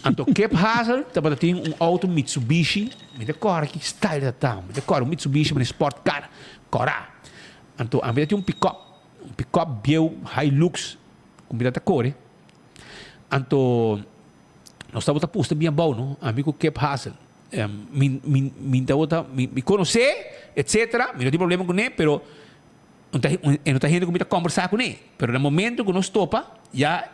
Anto Cape Hazel, tava tem auto Mitsubishi, me de cor que style da tam, me de cor Mitsubishi, me sport car, cora. Anto a tem um pick-up bio Hilux, com vida da cor. Anto nós estamos a posta bem bom, não? Amigo Cape Hazel. Me conhecer, etc. Me não tem problema com ele, pero não está gente comigo a conversar com ele. Pero no momento que nós topa, já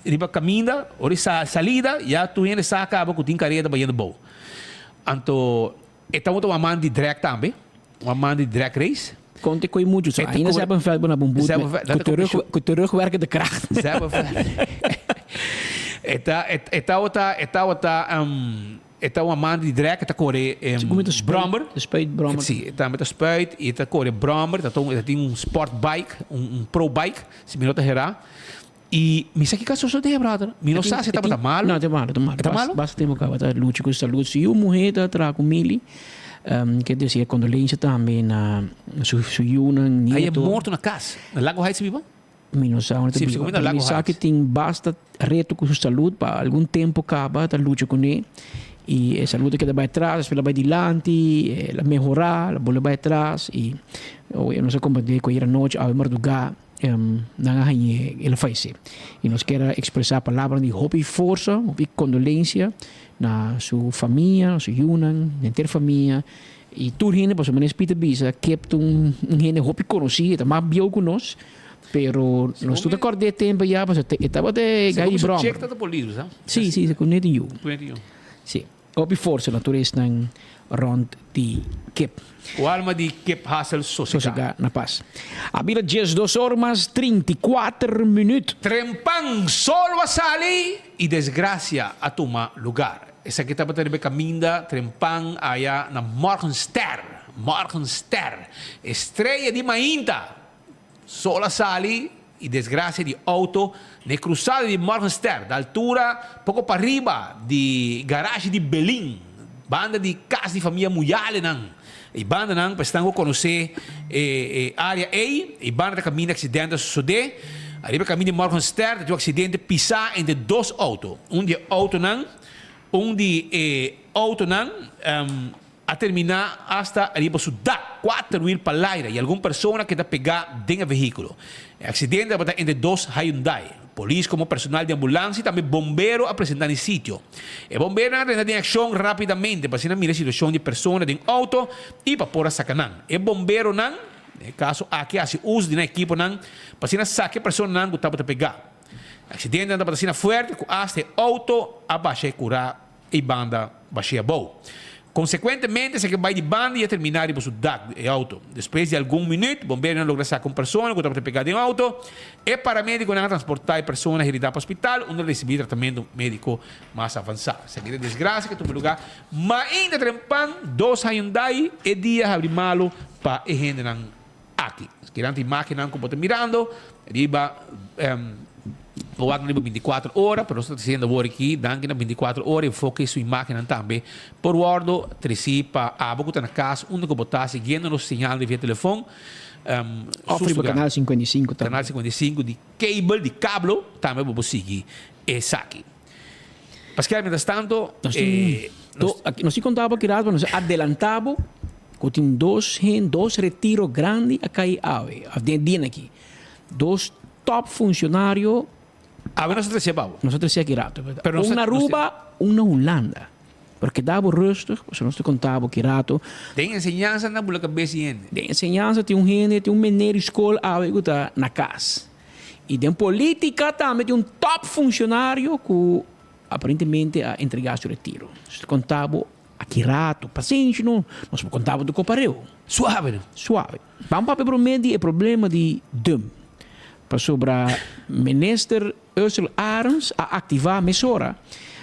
riba caminha, ou salida, já tu ainda acaba com o careta baiano bom. Então, estamos uma man de drag também, uma man de drag race. Conte com muito, só ainda se hebben veel na bumbu. Que terug werken de kracht. Está uma man de drag, está corre Brommer. Brommer. Sim, está met een spuit, está corre Brommer, está tem sport bike, pro bike, se me nota gerar. E me sabe que só de brother. Me não sabe se está malo. Não, está malo. Está malo? Basta tempo que está luta com saúde. Se eu morrer, está tra com mili. Quer dizer, condolência também na sua nieto. Aí é morto na casa. Na Lago Heights, viva? Não sabe que tem basta reto com sua saúde para algum tempo acaba, está luta com ele. E essa luta que vai atrás, ela vai adiante, ela melhorar, ela vai atrás. E eu não sei como dizer que a noite, a madrugada, ela faz isso. E nós queremos expressar a palavra de hope e força, hope e condolência na sua família, na sua Yunan, na inteira família. E tudo isso, para o menos Peter Bisa, que é gente hope conhecido, mais bio com nós. Pero nós estamos acordando tempo já, mas estava até gai broma. Você checa da polícia, sabe? Sim, se conhece you. Conhece. Sim. Hope e força, natureza ng rond de Kip. O alma de Cape Hazel Sossega na paz. A bila 2 horas 34 minutos. Trempang solo a sali e desgracia a tomar lugar. Essa aqui estava tendo caminho, Trempang allá na Morgenster. Estreia de Mainta. Solo a sali e desgracia de auto na cruzada de Morgenster, da altura pouco para riba de garagem de Belém, banda de casa de família Muyale nang. E banda nang prestando conhecer área A, e banda de caminho acidente sucede, arriba caminho de Morgenster, de acidente pisar entre dois autos, de auto nang a terminar hasta arriba sudar 4 mil para l'aire e alguma pessoa que está pegar dentro do veículo. O acidente está entre dois Hyundai. Polícia como personal de ambulância e também bombeiro apresentando no sítio. O bombeiro entra em ação rapidamente para não mirar a situação de pessoas dentro do auto e para pôr a sacanã. O bombeiro não, no caso aqui, hace uso de equipo não, para não sacar a pessoa não que está para pegar. O acidente está para ser forte, com este auto abaixa e curar e banda baixa boa. Consequentemente, se vai de banda e terminar o auto. Depois de algum minuto, o bombeiro não logra sacar uma pessoa que está pegada em auto. E paramédico não transportar a pessoa para o hospital, onde receber tratamento médico mais avançado. Se aqui é desgraça que tu lugar, mas ainda trempan, 2 Hyundai e dia abrir malo para a gente não aqui. Que não tem máquina como está mirando, riba o ano 24 horas, pero nós estamos agora aqui, daqui na 24 horas, foque sua máquina também. Por ordem, trecipa a boca na casa, onde que botar seguindo no sinal de via telefone. Ofre para canal 55 também. Canal 55 de cable, de cablo, também vou seguir esse aqui. Pascal, mientras tanto, nós contava que nós adelantava que tem dois retiros grandes a cair dentro aqui. 2 top funcionários. Nós temos aqui rato. Um na Aruba, um na Holanda. Porque dava rustig, se nós contava que rato. Tem ensinança na bula cabeça. Tem ensinança, tem um menino escola na casa. E tem política também, tem um top funcionário que aparentemente a entregar seu retiro. Se contava aqui rato, paciente, não. Nós contava do compareu. Suave. Vamos para o problema de DUM. Sobre o ministro Ursula Arens a ativar a mesura.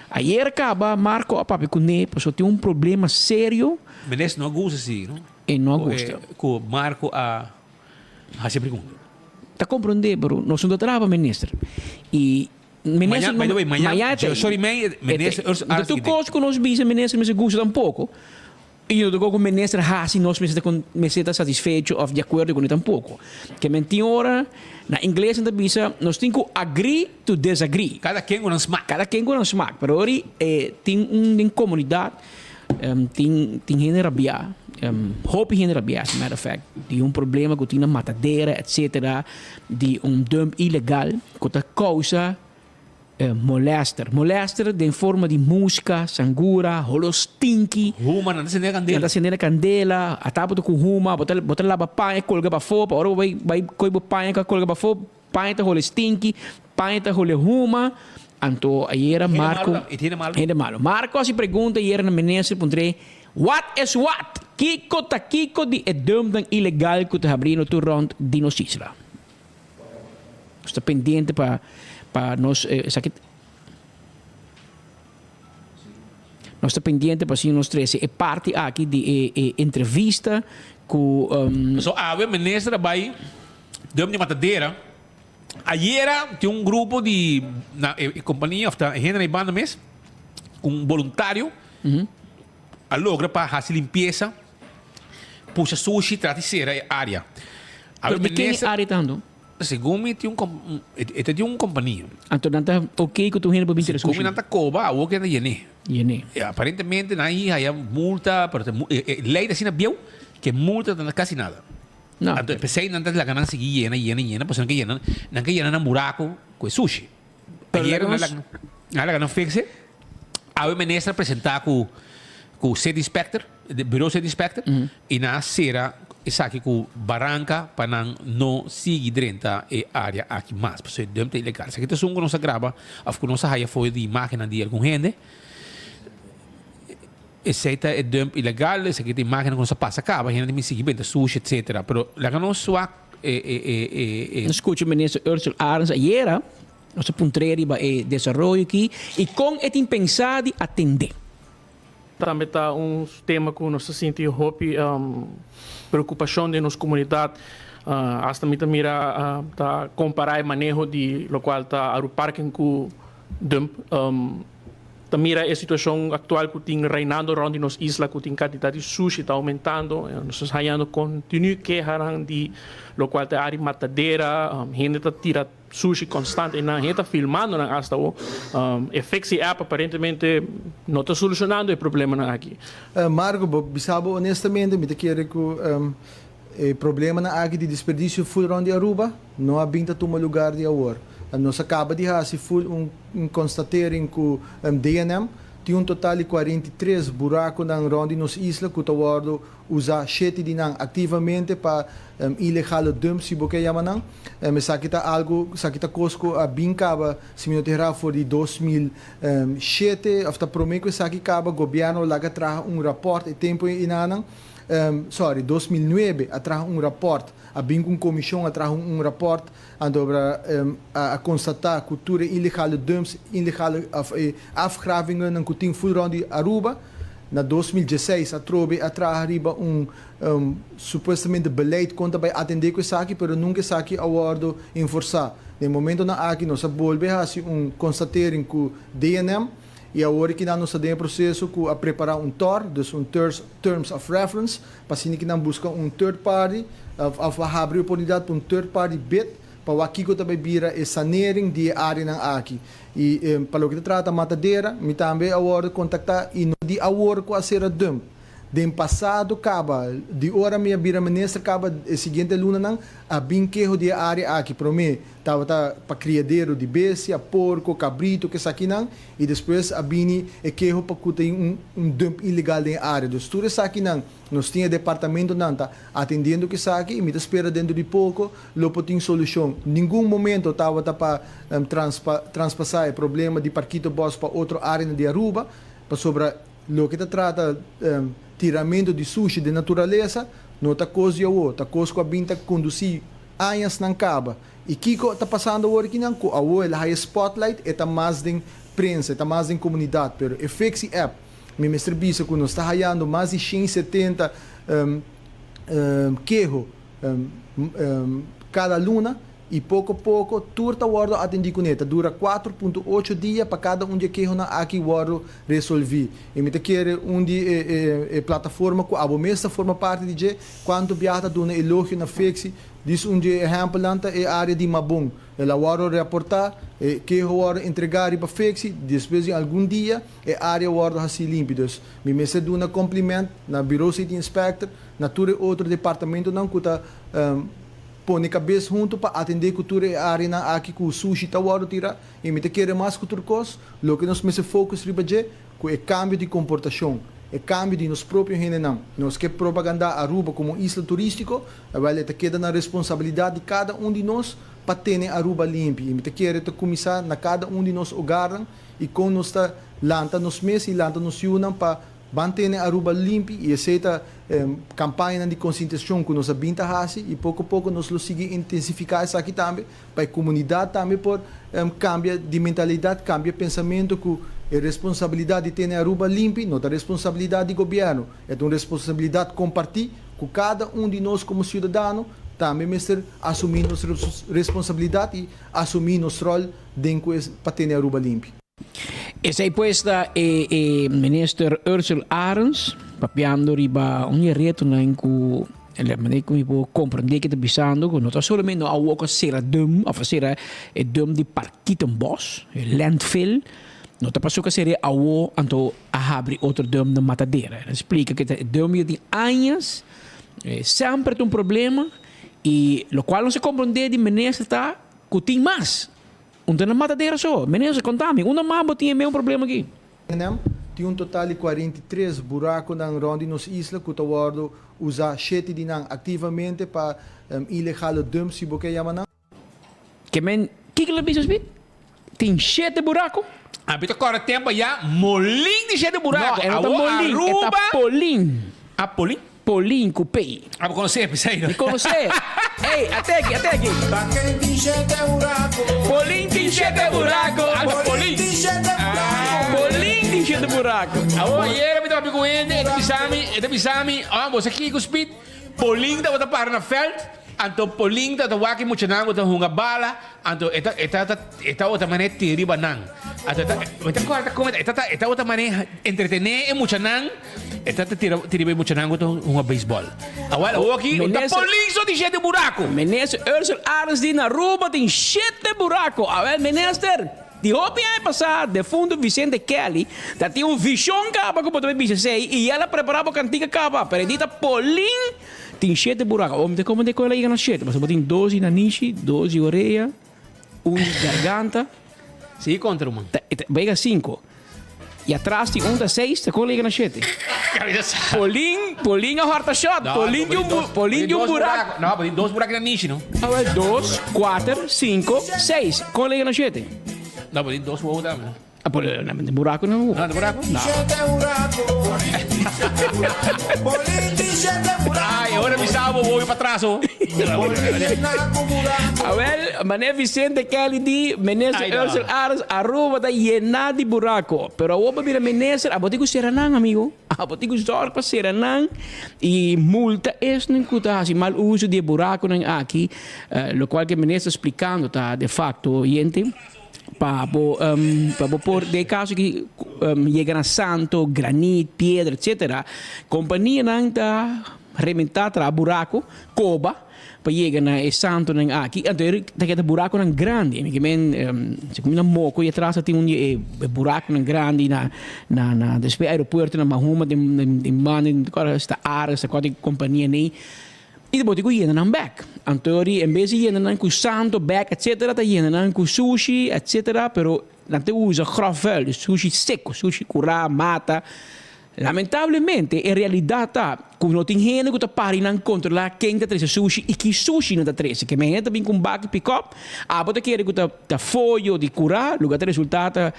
Ayer acaba Marco a papi com ele, porque tem problema sério. O ministro não gosta assim, não? E não gosta. Com Marco a fazer pergunta. Está compreendendo, bro? Nós não tratamos ministro. E ministro amanhã, ministro Ursula Arens. Tu conosco com nós, ministro, mas gosta um pouco. E eu digo que o ministro se nós me senta satisfeito ou de acordo com ele tampouco. Que mentira hora, na inglês ainda bisa, nós temos que agree to disagree. Cada quem com um smack. Cada quem com um smack. Mas hoje tem uma comunidade, tem gente rabia, hope gente rabia, as a matter of fact, de problema que tem na matadeira, etc., de dump ilegal, que causa molester em forma de música, sangura, holostinky. Huma, não acender a candela. Não acender a candela, a tapa com huma, botar lá para panha, colga para fora, agora vai coibo panha, colga para fora, panha tá holostinky, panha tá huma. Então, aí era Marco. Era malo. Marco se pergunta e era na ministra, what is what? Kiko de dump ilegal que está abrindo tu rond de nos isla. Está pendente para nós nós está pendiente para si nós três é parte aqui de entrevista com a ministra vai de matadeira ayer tinha grupo de companhia a gente na banda mesmo voluntário a logra para fazer limpeza puxa sushi traticeira área de quem é área tanto? Segundo tinha um companhia. Então, ok que tu rende para 20 Como não está coba, o que é Yene. Aparentemente, aí há multa, lei da Sina Biel, que multa não é quase nada. Não. Então, pensei não la ganan seguir llena, pues não que llena na buraco com sushi. Ayer na la ganan fixe. A ministra apresentar com o State Inspector, o Bureau State Inspector, e na sera aqui com Barranca para não seguir dentro da área aqui mais, porque é dentro ilegal. Se aqui tem um nossa grava, a nossa raia foi de máquina de algum gente, esse é dentro ilegal, se aqui tem máquina que não passa acaba, a gente me seguir bem, sushi, etc. Pero lá que não só escuta o ministro Ursula Arns ayer, nosso puntreiro e desenvolvimento aqui, e com é pensado atender. Também está tema que nós sentimos preocupação de nossa comunidade. Hasta mira tá comparar o manejo de lo qual está o parking com dump. Tá mira a situação atual que tem reinando onde nos isla que tem quantidade de sushi está aumentando. Nós estamos continua queixando de lo qual está área matadeira, gente está tira sushi constante, na gente está filmando hasta o FXI app aparentemente não está solucionando o problema aqui. Marco, bisabo honestamente, me quero que o problema na área de desperdício full de Aruba não há binta toma lugar de agora. Nós acaba de fazer constatering com DNM tem total de 43 buracos na ronda nos islas que estão usar 7 de ativamente para ilegal dump se você chama mas aqui está algo aqui está cosco a bincaba se me terá for de 2007 after prometo que aqui acaba governo lá que traz rapport e tempo inanang 2009 traz rapport a bem com comissão a traz rapport a constatar cultura ilegal dumps ilegal afgravingen que tem full round de Aruba. Na 2016, a Trobe arriba supostamente beleid conta para atender com isso aqui, mas nunca isso aqui award enforçar. No momento na aqui nós volvemos a constatering com DNM e agora que nós temos processo a preparar TOR, dus Terms of Reference, para que nós busca third party, a abrir oportunidade para third party bid, para aqui que também vira a sanering de área na aqui. E para o que trata matadeira, me também agora contactar e não de agora com a ser dump. De passado acaba, de hora minha vira ministra acaba a seguinte luna não, a binqueiro de área aqui para mim, estava para criadeiro de bestia, porco, cabrito, que aqui não, e depois a bini é queiro para que tem dump ilegal na área. Então tudo isso aqui não, nós tinha departamento não tá atendendo que isso aqui, e me espera dentro de pouco, logo tem solução. Nenhum momento estava para transpassar o problema de Parquito Boss para outra área de Aruba, para sobre o que trata tiramento de sushi de natureza, não está coisa ou está coisa com a binta conduzir anos não acaba. E Kiko está passando o que não com a ela spotlight está mais de prensa, está mais de comunidade, pero o FXI app, me mestre bisa que nós está ganhando mais de 170 queijo cada luna e pouco a pouco turta o atendi com neta dura 4.8 dias para cada dia que na aqui o resolver e me te quer dia plataforma com a mesa forma parte de quanto viaja do elogio na fixi diz dia exemplo lanta é área de mabung ela o reportar que o entregar para fixi depois de algum dia é área o assim límpidos me mesa do na complemento na bureau city inspector na outro departamento não cuta põe cabeça junto para atender cultura e área na aqui com o sushi tá o tira e me te quer mais cultura cos lo que nós me se focus riba je com o cambio de comportação o cambio de nos próprios gente não nós que propaganda Aruba como isla turístico vale te queda na responsabilidade de cada de nós para ter Aruba limpo e me te quer te começar na cada de nós hogar e com nós tá lanta nos meses e lanta nos unam para manter Aruba limpo e aceita campanha de conscientização que nós abinta hasi e pouco a pouco nós lo seguir intensificar isso aqui também para a comunidade também por cambia de mentalidade cambia pensamento que a responsabilidade de ter Aruba limpo não é responsabilidade do governo é uma responsabilidade compartilhar com cada de nós como cidadão também mestre assumir nossa responsabilidade e assumir nosso rol dentro para ter Aruba limpo. Essa è questa è Minister Ursula Arens, papiando riba ogni reto in cui maneira como eu compreender que está pensando que não está somente a outra sera dum a fazer é dum de Parquitenbos, landfill, não está passando a ser a o anto a abrir outro dum de matadeira. Explica que dum de anos sempre tem problema e lo qual não se compreende de minister está que tem mais. Na matadeira só, menino, contame, uma mamba tinha mesmo problema aqui. Tinha total de 43 buracos na ronda nos islas que o usa 7 de ativamente para ilegal dump se você chama. Que men, que ele diz tem 7 buracos? Ah, mas agora tempo já molim de 7 buracos. Não, é molim, é polim. Ah, polim? Polim, cupei. Ah, vou conhecer, pensei. Me conhecer? Ei, até aqui. Polim tem 7 buracos. Ah, polim. Polim tem 7 buracos. Ah, ieri mi trovi con ete bisami, você aqui cuspit, poling da wata para na feld, anto poling da waki mo chanang wata hunga bala, anto eta wata mane tiri banang. Anto eta wata mane entretener e mo chanang, eta tiri mo chanang wata hunga baseball. Awala waki, ta poling so di 7 buraco. Minister Ursula Arens di na Aruba tem 7 buraco. Awel minister. Die hoop jij passar de fundo Vicente Kelly dat hij een vision capa que pode bicho sei e ela preparava cantiga capa para dita poling tem 7 buracos om de como de coisa aí na 7 mas tem 12 na niche 12 orelha garganta sim contra mano pega 5 e atrás tem da 6 te coisa aí na 7 poling a horta shot poling de um buraco não tem 2 buracos na niche não 2 4 5 6 coisa aí na 7 não, mas tem 2 buracos também. Ah, pô, de buraco não. Não, de buraco? Não. Ai, agora me salvo, vou ir para trás. Well, mané Vicente Kelly di, Minister Ursula Arens, Aruba da llena de buraco. Pero agora mira Minister, abotigo Seranang, amigo. Abotigo zorg para Seranang. E multa es não cuta, assim, mal uso de buraco aqui, lo qual que o Minister explicando, tá, de facto, gente. Para por de caso que chega a santo, granito, pedra, etc. Companhia não está rementada a buraco, coba, para chegar na santo aqui, então tem que buraco não grande, que men se como na moco e atrás tem buraco não grande na despe aeroporto na Mahuma de man agora está área essa coisa companhia nem e depois digo indo não back antori em vez de indo não com santo back etc tá indo não com sushi etc pero não te usa grovel sushi seco sushi cura mata lamentavelmente in realidade tá com não tem gente que tá para não controlar quem tá trazendo sushi e que sushi não tá trazendo que men também com back pick up pode querer que tá folho de curar lugar resultado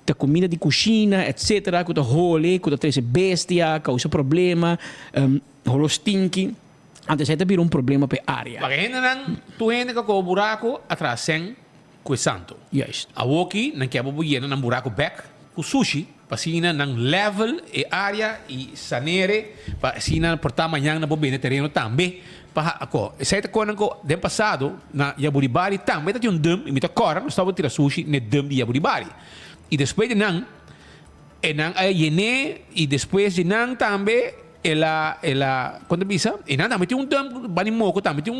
da comida de cozinha etc que tá role que tá trazendo bestia causa problema rolo stinky. Antes aí também problema para a área. Porque ainda não tu ainda com o buraco atrás sem com santo. Yes. A aqui não quer bobuir não buraco back com sushi para sina não level e área e sanere para sina portar amanhã na bobina terreno também ako. Sa ito ko ko, den passado, na Yaburibari, também tinha dump, e me tocora, nós estávamos tirar sushi, ne dump de Yaburibari. E depois de nang, yene, e depois de nang também, quando bisa, e nang também tinha dump, banimoco, também tinha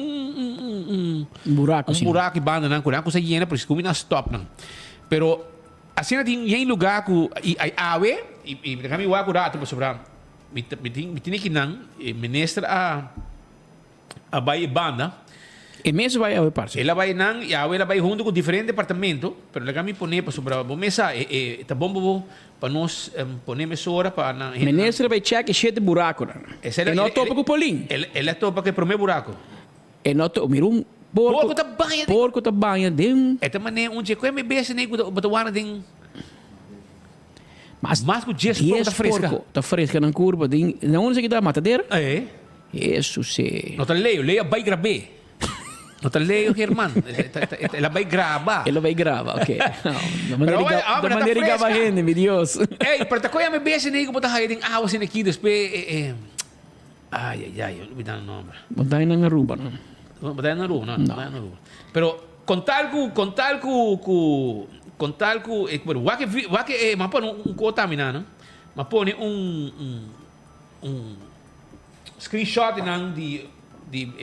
buraco, buraco e banda nang, kulang ko sa yena, por isso que na stop nang. Pero, assim, tem lugar que, e awe, e kami wako dato, pa sobra, mitini nang, ministra a vai banda. E mesmo vai ao parceiro. Ela vai nang, e ela vai junto com diferente departamento, pero ela me põe para sobre a mesa, tá bom para nós poner mesora para na. Ministra vai check cheio de buraco. E não topa com polim. Ela topa que prome buraco. E não topa, mira porco tá banha dem. É também dia que me beijo nem com batuana dem. Mas com dias tá fresca. Tá fresca na curva, não sei que dá matadeira. É. Isso sim. Não tá leia vai gravar. Não tá leio, Herman. Ela vai gravar. Ela vai gravar, ok. Da maneira que grava gente, meu Deus. Ei, para ta coisa me beijo nem com botar hiding água assim aqui depois ai, eu não me dá o nome. Botar na Aruba, não. Botar na Aruba, não. Pero contar com bueno, wa que ma pone um contaminado, ma pone screenshot nang di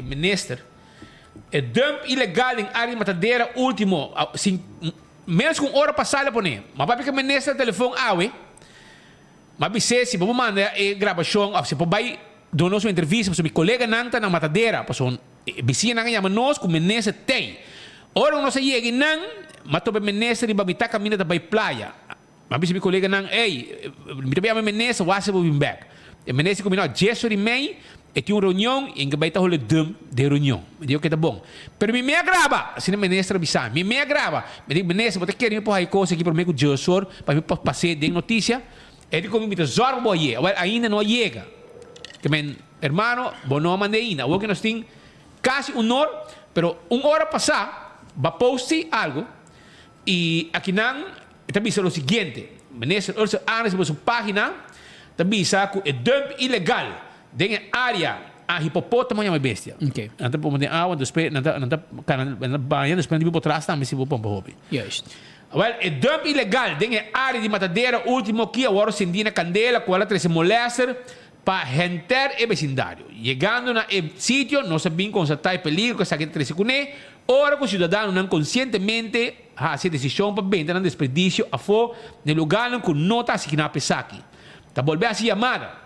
minister. É dump ilegal em área matadeira último, menos com hora passada por nem. Mas para que o ministro telefone awe, mas se vamos mandar gravação, se por vai donar sua entrevista, para meu colega nanta na matadeira, para sua vizinha nanga nós com o ministro tem. Ora nós chega nang, mas o ministro de babita caminha da praia. Mas meu colega nang, me também o ministro vai se vir back. O ministro combinou gesso de mei. E tinha uma reunião em que vai estar o dump de reunião. Me digo que tá bom. Pero me agrava. Assim, a ministra bisa. Me agrava. Me digo, ministra, você quer me pôr aí coisa aqui para mim com o gestor, para me passar de notícia. Ele como me diz, zorro boa aí. Ainda não chega. Que men, hermano, bom não manda ainda. O que nós tem quase hora, pero hora passar, vai postar algo. E aqui não, também diz o seguinte. Ministra, hoje, antes de sua página, também diz que é dump ilegal. Dengan área a hipopótamo é uma bestia. Okay. Nanta po mandi awan depois nanta banha depois não trás também se pompa hobby. Yes. Well, é dump ilegal dengan área de matadeira último que agora acendina candela qual se molesta para renter o vecindário. Chegando na sítio, nós sabemos constatar o perigo que essa gente trece com ele. Ora que o cidadão não conscientemente a essa decisão para vender um desperdício a fora no lugar que não está assignado a pesaqui. Tá volver a se chamada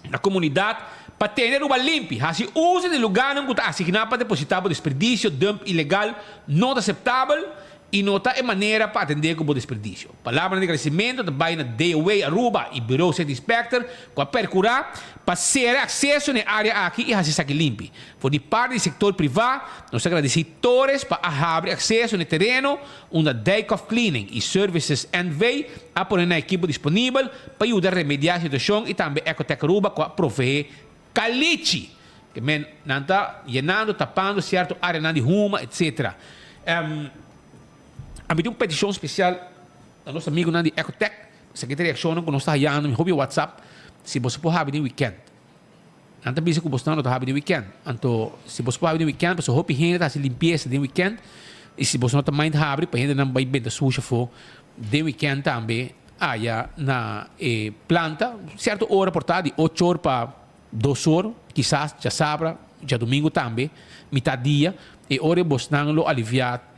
na comunidade para ter uma limpa. Se usa de lugar não está assignado para depositar o desperdício, dump ilegal, não aceitável e não está em maneira para atender com o desperdício. Palavra de agradecimento também na DOA Aruba e Bureau City Inspector com a percurar para ser acesso na área aqui e fazer isso aqui limpo. Por de parte do setor privado, nós agradecemos para abrir acesso no terreno, uma day of cleaning e services NV a pôr na equipe disponível para ajudar a remediar a situação e também a Ecotec Aruba com a prover caliche, que não está llenando, tapando certo área de ruma, etc. A mim tem uma petição especial do nosso amigo Nandi Ecotec, secretário de ação, que nós está olhando no WhatsApp, se você pode abrir no weekend. Não está busy que você não está abrindo no weekend. Então, se você pode abrir no weekend, você pode abrir a limpeza no weekend, e se você não está mais abre, para ainda não vai bem da suja for, no weekend também, há na planta, certa hora por tarde, 8 horas para 2 horas, quizás, já sábado, já domingo também, metade dia, e hora você não aliviar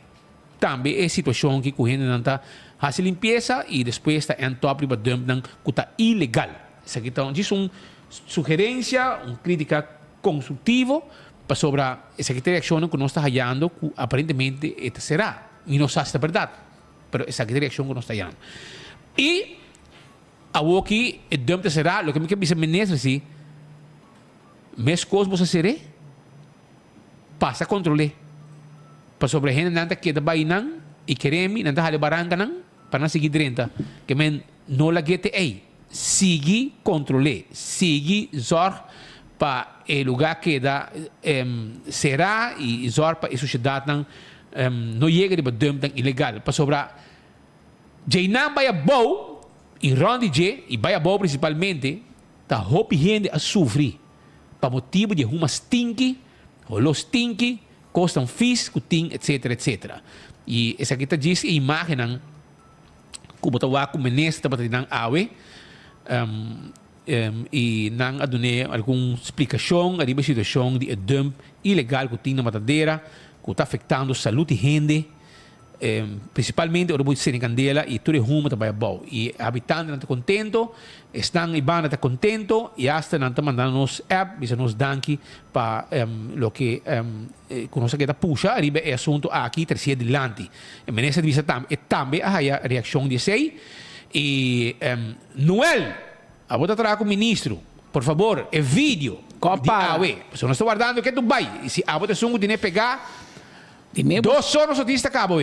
também é situação que correndo não está fazendo limpeza e depois está em top para dump não que está ilegal. Isso aqui então diz uma sugerência, uma crítica construtiva para sobre essa reação que nós está hallando que aparentemente esta será e não sabe se é verdade, mas essa reação que nós está hallando. E a que o dump será, o que me quer dizer ministro assim, mais coisas você será passa a controlar. Para sobre a gente nanta que da bainang e queremos nanta hale baranga nang para não seguir renta que men não la gete ei sigue controle sigue zor para o lugar que da será e zor para a sociedade nang não chega de dump nang ilegal para sobre Jainam vai a bow e Rondi J e vai a bow principalmente tá hope gente a sofrer para motivo de uma stinky los tinki, costam fish, kuting, etc, etc. E essa aqui diz a imagem como tawa com ministro para tinang awe e não adune alguma explicação a riba situação de dump ilegal que tem na matadeira que está afetando a saúde de gente principalmente o robô de Candela e tudo rumo também bom e habitantes não estão contentos estão e banda está contento e hasta não estão mandando nos app bisa nos danki para lo que conosce que está puxa arriba é assunto aqui terceiro adiante e menessa divisa também a reação de sei e Noel a bota atrás com o ministro por favor é vídeo de AWE se não estou guardando que tu vai e se a bota sungo de pegar 2 sonos artista cabo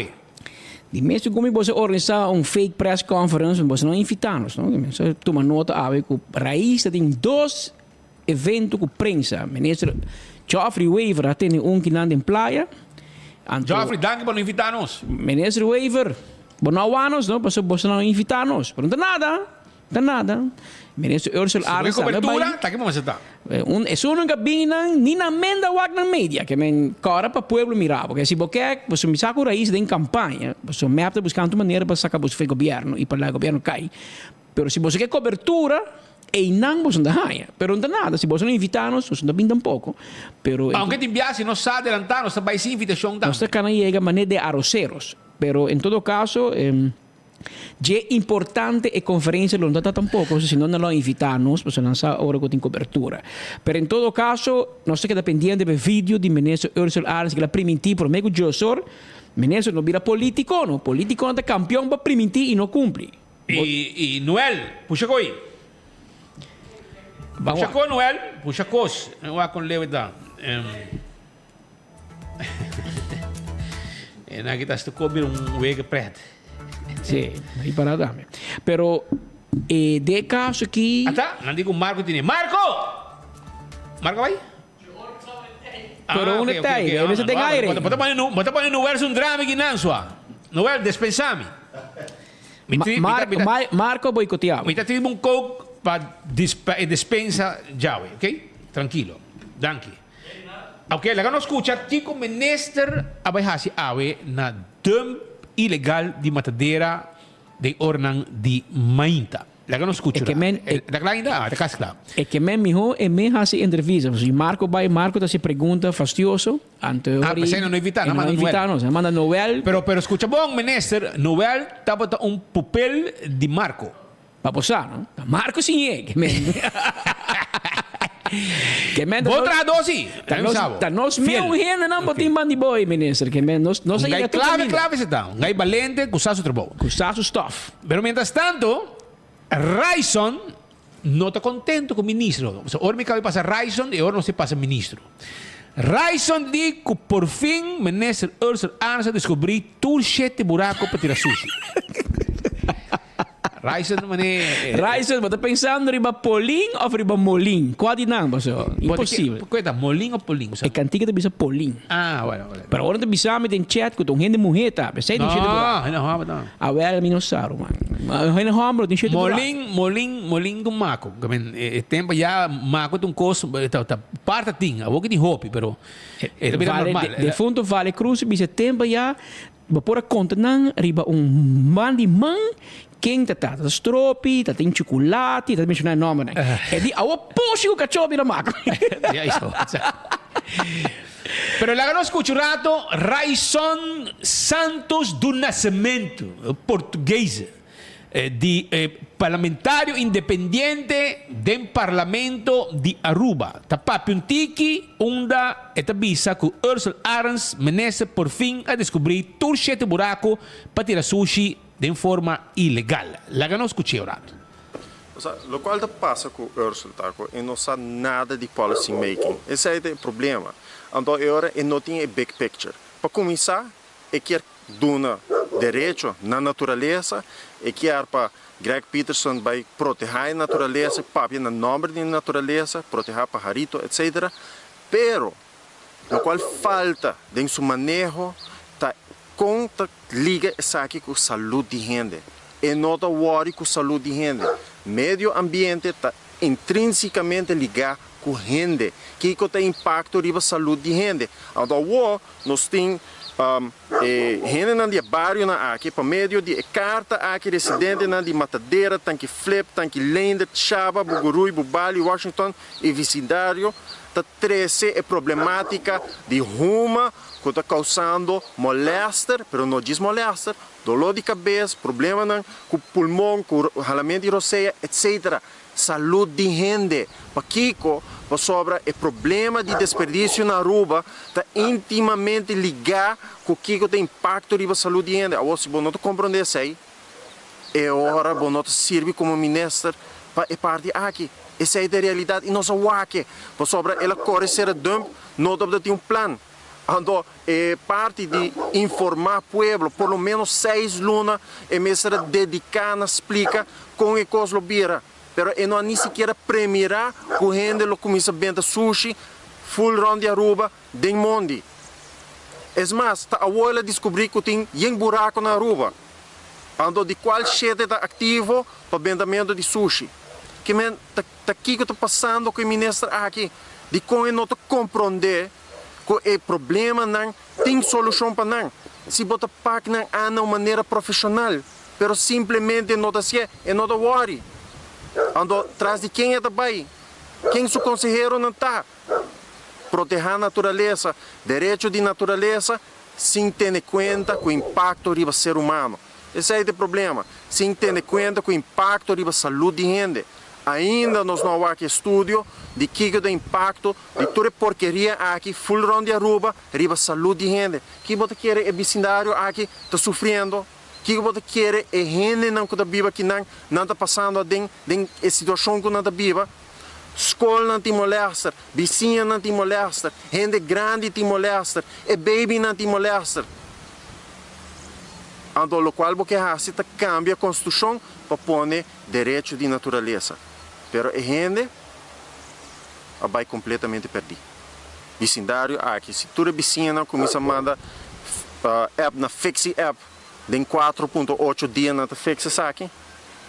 di mesmo como você organizar fake press conference, você não invitar-nos, não? Você toma nota que raiz tem 2 eventos com prensa. Ministro Geoffrey Weaver tem que lá em praia. Geoffrey, danke por não invitar-nos. Ministro Weaver, bonawanos, não? Você não invitar-nos. Não tem nada. Ministro Ursula Arens cobertura, tá que você tá. É única bina ni na menda wak na mídia que men cara para pueblo mirar porque se você me saca raiz de campanha você me apta buscando maneira para sacar você governo e para o governo cai pero se você quer cobertura e não você não ganha pero não tem nada se você não invitar-nos você não binda pouco pero aunque te enviasse não sa adelantar não vai sem invitação também você can chega maneira de arroceros pero em todo caso é importante a conferência não está tampouco, se não não invitar-nos, você não sabe agora que tem cobertura. Mas em todo caso, nós estamos dependendo do vídeo de ministro Ursula Arens, que ela permitiu por meio de Josor, ministro não vira político, não. Político não é campeão para permitir e não cumpre. E Noel, puxa coi. Puxa coi, Noel, puxa cos. Eu vou com Leo da. Na que está comer wege preto. Sì, imparatamente. Però de caso que non dico Marco tiene. Marco vai? Però un dettaglio, invece de aire. Bota para no verso un drama que não sua. Noel, dispensami. Marco boicoteava. Mi tati un coke para dispensa Jawe, ok? Tranquilo. Danke. Ok, la não escucha tico menester abahasi awe na dump ilegal di matadeira de ornan di Mainta. La que não escucha. É que men mijo e men hasi entrevista. Se Marco tá se pergunta fastidioso ante mas não invitar, não manda Noel. Pero escucha bom, minister, Noel tava papel de Marco. Para posar, não? Marco sim é, que men. Outra dose. Tá nós meu renda não botem bandi boy, ministro, que men nós sei clave se tá. Gai valente, cusaço trabo. Cusaço stuff. Pero mientras tanto, Raison não está contento com o ministro. O sea, ora me cabe passar Raison e ora não se passa ministro. Raison diz que por fim, ministro Ursula Arens descobriu tudo 7 buracos para tirar sushi. Raison você pensando riba Polin ou riba Molin? Qual de não, impossível. Coisa, Molin ou Polin? É cantiga de bisa Polin. Bueno. Pero agora te bisa me tem chat com gente mulher, tá? Pensei no cheiro. Não. A ver, me não sabe, mano. Gente homem, tem cheiro. Molin com maco. Tempo já maco tem coisa, parte tem, a boca de hopi, pero é normal. De fundo vale cruz, bisa tempo já por conta não riba man de man quem tá stropi, tá tem chocolate, tá mencionando nome, né? É de awa puxi o cachorro vira maco. Pero lá não escuto o rato, Raison Santos do Nascimento, português, de parlamentário independente do Parlamento de Aruba. Tapap um tiki, onda, etabisa que Ursula Arens menece por fim a descobrir tudo 7 buraco para tirar sushi de forma ilegal. Lá não escutei o rato. O qual passa com o Ursula, e não sabe nada de policy making. Esse é o problema. Então, agora, não tem big picture. Para começar, quer dar direito na natureza, quer para Greg Peterson vai proteger a natureza, papi na nome da natureza, proteger pajarito, etc. Pero, o qual falta em seu manejo, conta liga essa aqui com saúde de gente. E não está worry com saúde de gente. Medio ambiente está intrinsecamente ligado com a gente, que tem impacto na saúde de gente. Então, nós temos gente na bairro aqui, por meio de carta aqui, residente na de Matadeira, tanque Flip, tanque Lenda, Chaba, Bugurui, Bubali, Washington e vicindário. A 13 é problemática de ruma que está causando molester, mas não diz molester, dolor de cabeça, problema com o pulmão, com o ralamento de roceia, etc. Saúde de gente. Para Kiko, para sobra, é problema de desperdício na Aruba, está intimamente ligado com o Kiko tem impacto na saúde de gente. Agora, se você não compreende isso aí, é hora de você servir como ministro para parte aqui. Essa é a realidade e nós aqui. Para sobra, ela corre ser dump, não tem um plano. Então, é parte de informar o povo, por lo menos 6 lunas, é mesmo dedicar na explica com o que os lobira. Pero não nem sequer premiar com a gente que começa a vender sushi, full round de Aruba, de Mondi. É mais, a abuela descobriu que tem um buraco na Aruba. Então, de qual chefe está ativo para vendimento de sushi. Que aqui que está passando com o ministro aqui, de como não compreender que o problema não tem solução para não. Se você paga não há de maneira profissional, mas simplesmente não se é não worry. Então, atrás de quem é também? Quem seu conselheiro não está? Proteger a natureza, direito de natureza, sem ter em conta o impacto do ser humano. Esse é o problema, sem ter em conta o impacto da saúde de gente. Ainda nós não há aqui estudo de que o impacto de toda porqueria aqui, full round de Aruba, riba saúde de gente. Que você quer é vecindário aqui está sofrendo. Que você quer é gente não que está viva que não está passando a situação que não está viva. Escola não te molesta, vizinha não te molesta, gente grande te molesta, e baby não te molesta. Então, o qual você cambia a Constituição para pôr direito de natureza. Mas a gente vai completamente perdido. Vicindário aqui, se toda vizinha começa a mandar app na Fixi app, em 4.8 dias não fixa isso aqui,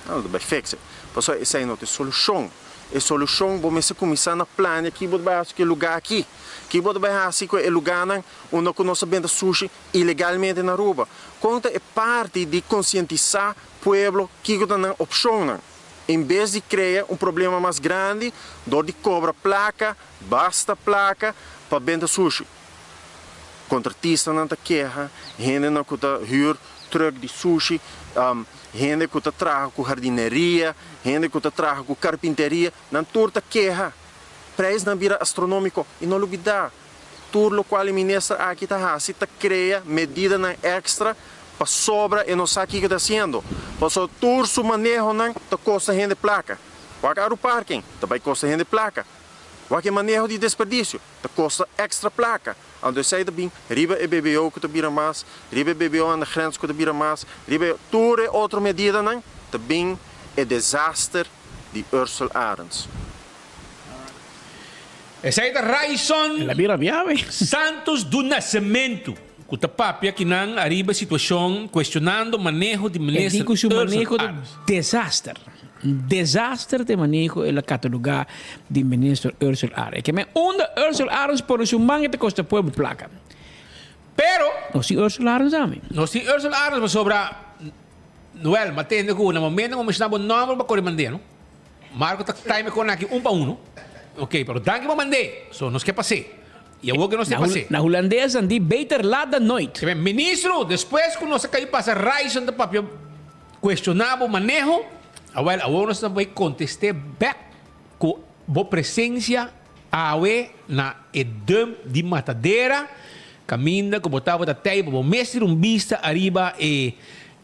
não vai fixar. Porque essa é a solução. A solução você começar na plana que você vai que lugar aqui, que você vai assim que é lugar onde nós vende sushi ilegalmente na Aruba. Conta é parte de conscientizar o povo que está na opção. Em vez de criar um problema mais grande, de cobra placa, basta placa para vender sushi. Contratista não está queja, gente não está hyr truck de sushi, gente que trabalha com jardineria, gente que trabalha com carpinteria, não turta queja. Preço não vira astronômico e não olvidar. Tudo o qual o ministro aqui está cria medida extra para sobra e não sabe o que está fazendo. Porque tudo o manejo não custa gente placa. Para o parking, também custa gente placa. Qualquer manejo de desperdício, custa extra placa. Então, sai bem, riba e BBO que vira mais, riba e BBO na grens que vira mais, riba tudo é outra medida, não? Também é desastre de Ursula Arens. Essa é a Raison Santos do Nascimento. Que está papia que não arriba a situação questionando o manejo de ministro Ursula Arens. O manejo de desastre. Desastre de manejo é catalogado de ministro Ursula Arens. Que me onda Ursula Arens por su manga te costa pueblo placa. Pero não se Ursula Arens também. Não se Ursula Arens mas sobra Noel, matende ko na momento como estamos nome para corresponder, no? Marco tá time com aqui um para um. Ok, pero danke para mandar. So nos que passe. E eu vou que não se passe. Na holandesa andi beter lá da noite. Ministro, depois que nós caiu passa Raison da papel questionava o manejo. Agora nós também contestar back com a presença na edam de Matadeira, caminha como estava da terra, para mostrar vista arriba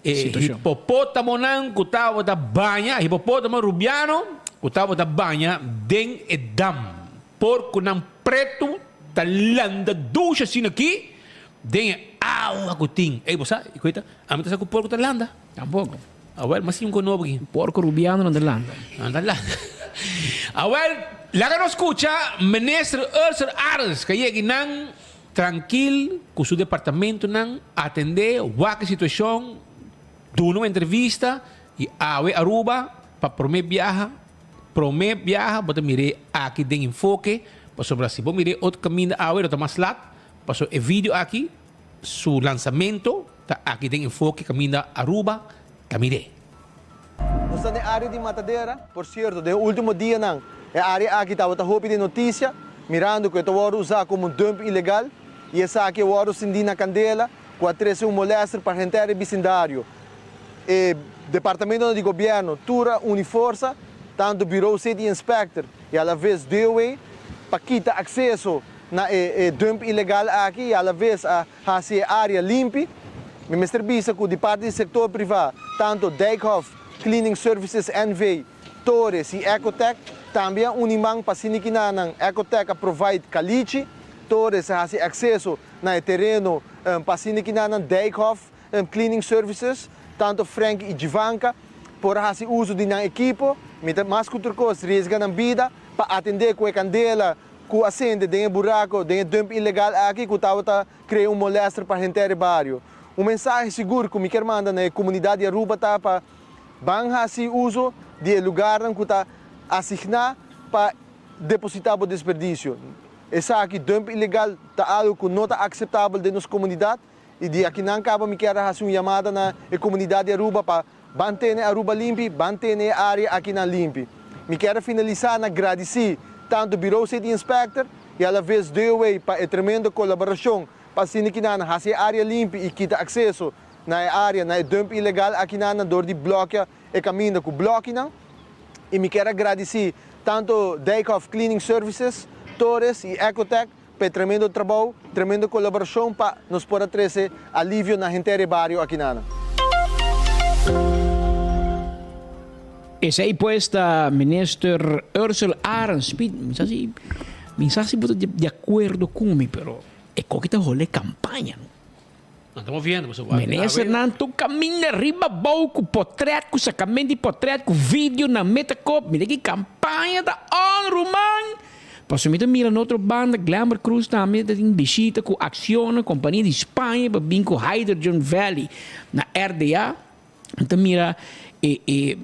hipopótamo não, que estava da banha, hipopótamo rubiano, que estava da banha, den edam, porco não preto, talanda ducha assim aqui, den água que tem. Ei, você, coita, a mim tá com porco talanda? Tampouco. Awal masih yung kuno begini. Porco rubiano na Irlanda. Awal, laga no escucha, ministro Ursula Arens, kaya ginang tranquil com seu departamento nang atender a situação, do uma entrevista e Aruba para prometer viajar Prome viaja, bota mire aqui tem enfoque, passo Brasil. Bom mire outro caminho a ver, mais lá, passo o vídeo aqui, su lançamento, tá aqui tem enfoque, caminho a Aruba, camire. Nós estamos na área de Matadeira, por certo, no último dia não. É a área aqui estava a de notícia, mirando que eu vou usar como dump ilegal, e essa aqui eu vou acender na candela, com a três molestar para a gente vecindário. E Departamento de Governo, tura uniforça, tanto Bureau City Inspector e à vez DOE, para quitar acesso na dump ilegal aqui e à vez a área limpa. Me mestre bisa com o Departamento do Setor Privado, tanto Dijkhoff Cleaning Services NV, Torres e Ecotec, também unimang para sinikinan ng Ecotec a provide caliche, Torres a acesso na terreno para sinikinan ng Dijkhoff Cleaning Services, tanto Frank e Jivanka, por hasi uso de ng equipo, mas kuturkos risga ng vida para atender com a candela, com acende de buraco, de dump ilegal aqui, que tava criar molestar para gente do bairro. Mensagem seguro que me quer mandar na comunidade de Aruba tá para banha se uso de lugar que está assignado para depositar o desperdício. Essa aqui dump ilegal tá algo que não está aceitável de nossa comunidade e de aqui não acaba me quer fazer uma chamada na comunidade de Aruba para manter a Aruba limpa, manter a área aqui na limpa. Me quero finalizar na agradecer tanto o Bureau City Inspector e à vez DOE para a tremenda colaboração para sinikinan hasi área limpa e quita acesso na área na dump ilegal aqui na dor de bloqueia e caminho com bloqueio. E me quero agradecer tanto Dijkhoff Cleaning Services, Torres e Ecotec para tremendo trabalho, tremenda colaboração para nos poder trazer alívio na gente do bairro aqui na. Esse aí posta minister Ursula Arenspit, me sabe de acordo comigo, pero é que está rolê campanha. Não estamos vendo, você vai. Minister Nanto caminha riba pouco, portrait, com sacamento de portrait, com vídeo na Metacop, me que campanha da On Roman. Passo me mira na outra banda, Glamour Cruise também tem visita com Acciona, companhia de Espanha, para vir com Hydrogen Valley na RDA. Então mira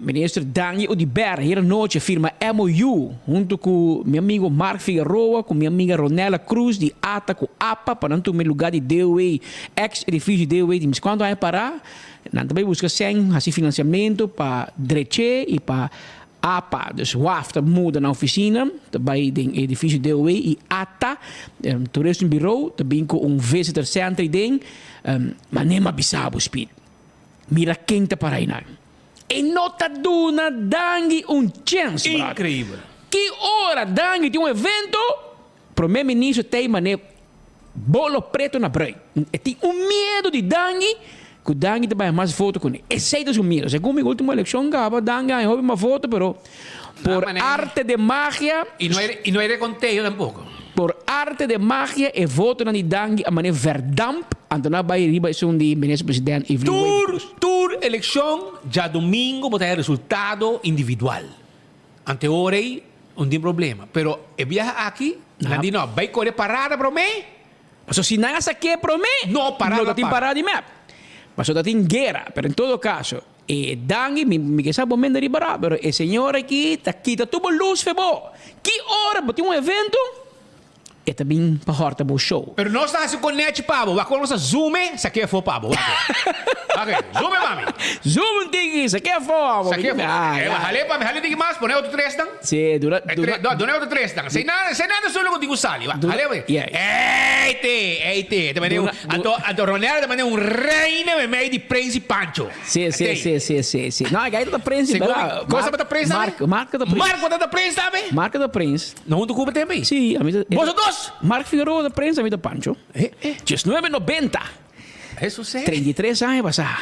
ministro Daniel Odiber, hier noite firma MOU, junto com meu amigo Mark Figueroa, com minha amiga Ronela Cruz, de ATA com APA, para não ter um lugar de DOE, ex-edifício de DOE, mas quando vai parar, não também busca sem assim financiamento para Dreche e para APA, dus WAF muda na oficina, também tem edifício DOE e ATA, Tourism Bureau, também com visitor center, mas nem mais bisabo, speed. Mira quem está para aí, e nota duna dangue chance, brother. Incrível. Que hora dangue de evento, primeiro-ministro tem mané bolo preto na break. E tem medo de dangue, que o dangue também mais foto com ele. E sei dos medos. Segundo a última eleição, dangue ganhou uma foto, pero por arte de magia... E não era conteio tampouco. Por arte de magia e voto na dangue a mané verdamp, Antônio vai riba isso de ministro presidente Tour eleição já domingo botar resultado individual. Anteorei não tem problema, pero e viaja aqui, não diz não, vai correr parada para mim. Mas se não essa que para mim, não parada. Não tem parada de map. Mas só tem guerra, pero em todo caso, e dangue me que sabe momento de riba, pero o senhor aqui tá tudo luz febo. Que hora botar evento? E também para horta o show. Pero nós estamos com net pabo, vai com nossa zoom, se aqui é for pabo. Ok, zoom mami. Zoom tigi, se aqui é for. Se aqui é for. Hale tigi mais, põe outro três dan. Sim, dura. Dona outro três dan. Sem nada só logo digo sali, hale. Eite, também a Ronaldo também reina meio de Prince Pancho. Sim. Não, a gaita da Prince, Coisa para da Prince também? Marca da Prince. Marca da Prince também? Marca da Prince. Não do Cuba também? Sim, Vós dois? Mark Figueroa da Prensa, amigo Pancho. 19,90. Isso sim. 33 anos passar.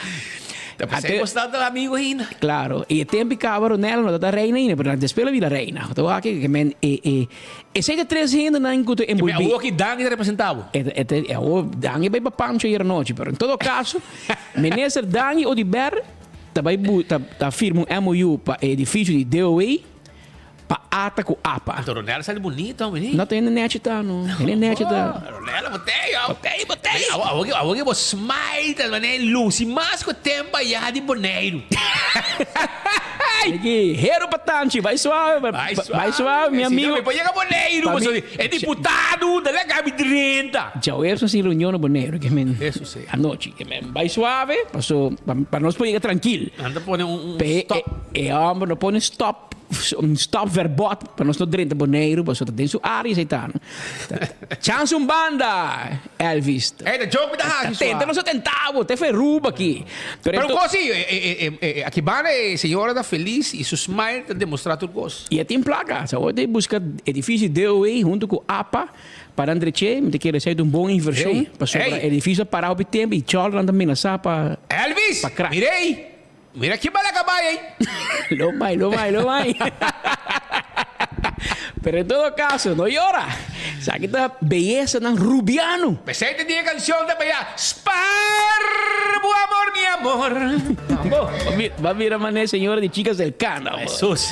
Você gostava do amigo ainda? Claro. E tempo que a Baronella não está reina ainda, mas depois ela reina. Então aqui que men e sei que 3 ainda não encontro em Bolívia. O que Dangue representava? O Dangue vai para Pancho hier noite, mas em todo caso, ministro Dangue Odiber tá firma um MOU para edifício de DOE. Pa ata com APA. A Ronela sai bonita, menino. Não tem net tá, não. Ele net tá. Ronela, botei. Alguém vou smile, mané, luz. E mais que o tempo já de boneiro. Aqui, Hero Patanchi, vai suave, vai suave, meu amigo. Depois chega Boneiro, é deputado, delegado de 30. Já o Erson se reuniu no Boneiro, que men, Isso sim. a noite, que men, vai suave, para nós poder tranquilo. Anda põe Stop. Homem, não põe stop. Stop verbot para nós não direito Boneiro, para só tem sua área e tal. Chance banda, Elvis. É, the joke da rádio. Tenta, nós tentava, até foi ruba aqui. Pero cosi, aqui bana é senhora da feliz e seu smile tá demonstrar tudo gosto. E tem placa, só tem buscar edifício DOE junto com APA para Andreche, me quer receber uma boa inversão para sobre edifício parar o tempo e tchau também na sapa. Elvis, mirei. Mira que bala cabay, hein? Lo mai. Pero en todo caso, no llora. Sabe que belleza ng Rubiano. Presente de canción de Bella. Sparbo amor, mi amor. Va a ver mané señora de chicas del Cana. Jesús.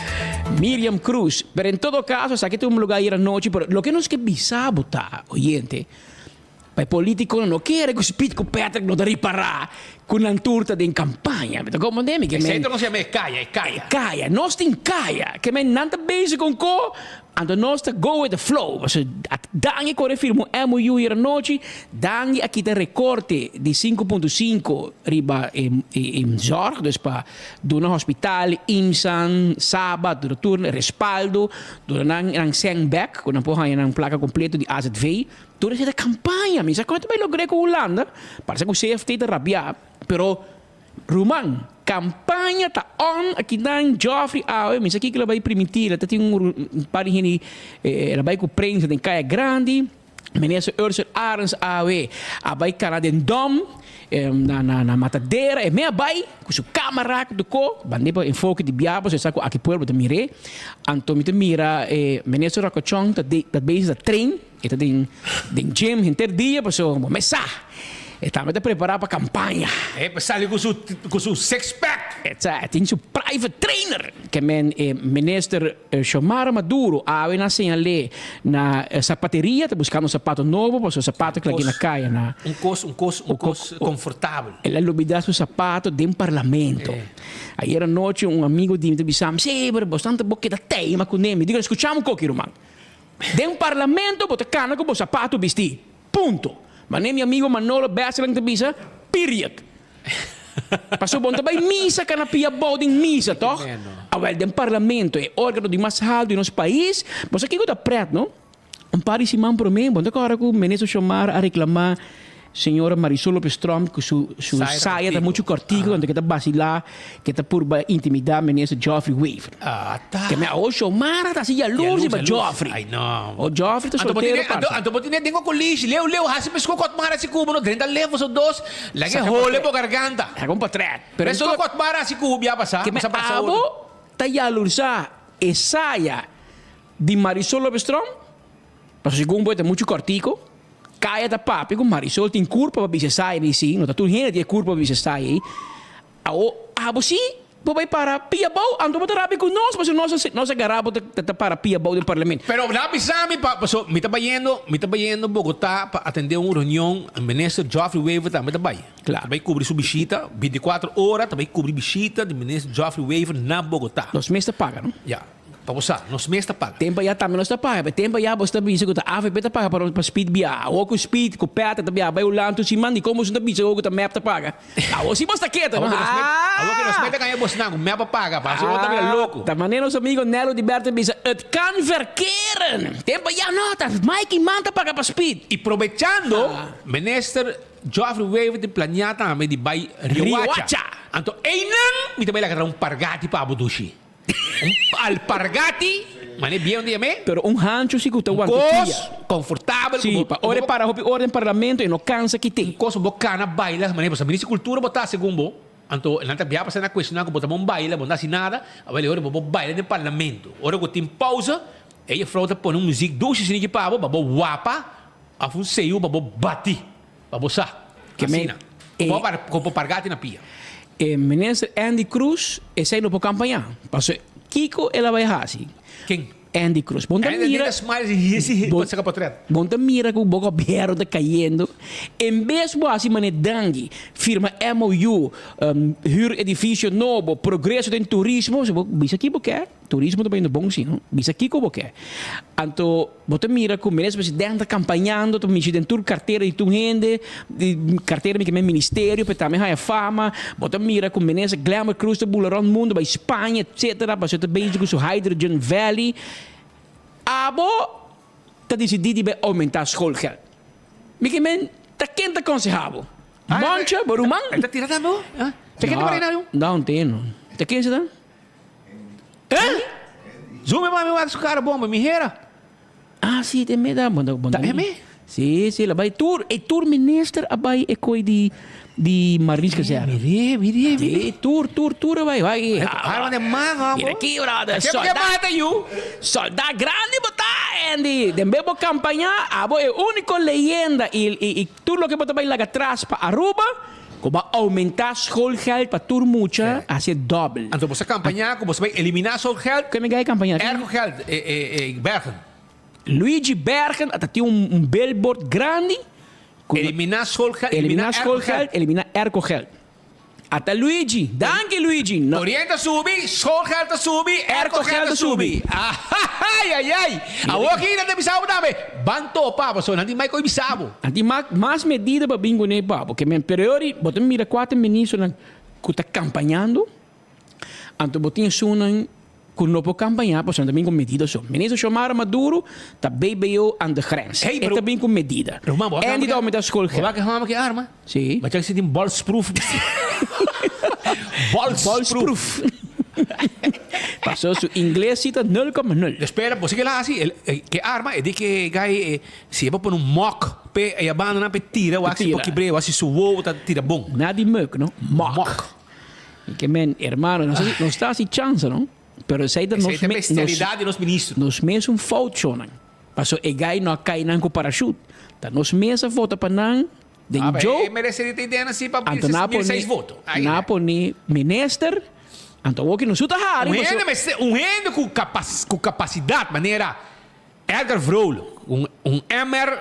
Miriam Cruz. Pero en todo caso, sabe que un lugar ir anoche, pero lo que no es que bisabo ta, oyente. El político no quiere que speed con Patrick no te ripará con una turta de campagna. ¿Me tocó mandar? Que men no se llama Calla. Calla, no está en Calla. Que men nanta bezig con co, ando no está go with the flow. Also, dan je corre firmo MOU hier noche, dan je aqui de recorte de 5.5 riba in zorg, dus pa doen hospital, imsan, sabat, do turno, respaldo, do nang seng back, con een poha een placa completo de AZV. Toen is het campagna, minsa quanto bij logré con Holanda, parece que o CFT te rabia, pero Roman, campagna ta on aqui dan Joffrey Awe, minsa aqui que ela vai permitir, ela tem par de ela vai com prensa tem Caia Grande, minister Ursula Arens Awe, abai Canadien Dom, na matadeira, e meia bai, com sua câmera, do co, bandeira enfoque de biabo, se sabe aqui pueblo de mire, Antônio de mira, minister Racochon, da base da trem, e tá tem gym interdia, passou uma mesa. Estamos a preparar para a campanha. É, passar com seu six-pack. Tem seu private trainer. Que é minister Xiomara Maduro. A na senhale na sapateria, está buscando sapato novo, para o sapato que aqui na caia. Um cos confortável. Ele lubida seu sapato dentro do parlamento. Aí era noite, amigo de me disse, sim, mas bastante boca da tema com ele. Digo, escutamos um pouquinho, Roman. Dentro do parlamento, você cana com o sapato vestir. Ponto. Mas nem meu amigo Manolo Besselang te bisa, period. Passou bom também missa, que na pia boarding missa, toch? Awel, den parlamento é órgão de mais alto do nosso país. Mas aqui que está preto, não? Par de simão para mim, bom, agora que o ministro chamar a reclamar senhora Marisol Lopes Trump com sua saia está muito cortico, onde que está vacilar, que está por intimidar o ministro Joffrey Weaver. Ah, tá. Que me o chamar está assim a luz para Joffrey. Ai, não. O Joffrey está solteiro. Anto botine dengo com lixo, leu, hasi pesco kot mara si kubo no 30 levos ou dos, lagi hole po garganta. É com patret. Pero pesco kot mara si kubo ya pasa, que me abo taya lursa e saia de Marisol Lopes Trump. Mas segundo é muito cortico. Kaya da papi com Marisol tem culpa para bisa sai ni sim, não tá tudo gente tem culpa para bisa sai. Abo sim, vai para pia bau, ando para rabi com nós, mas nós agarramos para pia bau do parlamento. Pero lá pisami paso, me tá yendo Bogotá para atender uma reunião, o ministro Joffrey Weaver também tá vai. Claro. Vai cobrir sua visita, 24 horas, também cobrir visita do ministro Joffrey Weaver na Bogotá. Nós mesmos pagam, não? Já. Para você, nós mesmos está pago. Tempo já também nós está pago. Tempo já você está bisa que a AVP está paga para speed bia. Ou com speed, com peta está bia. Vai o lanto se manda e como você está bisa ou com a map está paga. Ou se você está quieto, não? Algo que nós meta ganha você não, map paga, para você voltar bem louco. Da maneira nosso amigo Nelo de Berta bisa, het kan verkeren. Tempo já nota, Mike manda paga para speed. E aproveitando, minister Joffrey Weaver de planeata também de vai Riahuacha. Então, einan, me também lá que pargati para Abudushi. Alpargati, mas é bem onde é pero hancho si que cos confortável, sim, ore para ordem parlamento e não cansa que tem. Cos bocana baila, mas você ministro cultura botar segundo, então nanta bia passar na questão que botar um baila, botar assim nada, agora ore bobo baila no parlamento. Ora que tem pausa, aí frota põe música doce sem que pabo, babo guapa, a funseio babo bati, babo sa. Que mena. Como pargati na pia. Ministro Andy Cruz esse aí não pode campanhar. Porque Kiko ela vai assim. Quem? Andy Cruz. Bom, Ainda mira, diga smile e esse Bom- pode ser portrait. bom, mira que o boca berro está caindo. Em vez de assim, mané dangue, firma MOU, huur edifício novo, progresso em turismo, bisa aqui porque turismo também é bom sim, não? Bisa aqui como que é. Então, bota mira que o presidente está campanhando, tu mexi dentro da carteira de tu gente, carteira que é ministério, para também a fama, bota mira que o ministro Glamour Cruz de Bularão mundo, para Espanha, etc, para ser bem com o Hydrogen Valley. Abo, está decidido para aumentar o schoolgeld. Porque men, está quente aconselhável. Mancha, Borumang? Está tirando mo? Você quer trabalhar não? Não tenho. Está quente, não? Zoom mami wa su cara bomba mi hera. Ah, sim, tem medo. Tá é me? Sim, sim. Lá vai tour. E tour minister abai e coi de Marins Caserra. Mire. Sim, tour, vai. Arma de mano, Mira aqui, brother. Que mata you? Soldado grande, botar, Andy. Dembé bo campanhar, abo é único leyenda e tudo lo que botar vai lá atrás para Aruba, como aumentar schoolgeld para tur mucha, hace doble. Então você campanhar, como você vai eliminar seu geld, Que me gai campanhar? ergo geld, Bergen. Luigi Bergen, até tinha billboard grande. Eliminar seu geld, Eliminar schoolgeld, eliminar ergogeld. Até Luigi, danke Luigi. No. Orienta subi, schoolgeld te subi, ergogeld te subi. Ai. Awo aqui na bisabo dame. Banto pa, so nanti mai ko bisabo. Anti mais medida para bingo ne pa, porque men periodi, botem mira 4 ministros na que campanhando. Anto botin sunan que não pode campanhar, porque também com medida só. Ministro Xiomara Maduro tá BBO aan de grens. Hey, É bro. também com medida. En die dan met dat school Waar gaan we arma? Sim. Maar jij zit in balsproof. Balsproof. Passou su inglês cita 0,0. Espera, você que lá assim, que arma é de que gai se vai por um mock, pe e abandona pe tira, o axi Tira. porque breu, assim suou, tá tira bom. Nada de meuk, não? Mock. E que men, hermano, não está assim chance, não? Pero sei da Essa é a bestialidade dos ministros. nos mesmos funcionam. Passou e gai não cai não com parachute. Tá nos mesmos vota para não. Den Joe. mereceria ter ideia assim para Anto napo 6 votos. Napo ni minister. Anto o que não suta hari. Ende com capacidade, maneira Edgar Vrolo, MR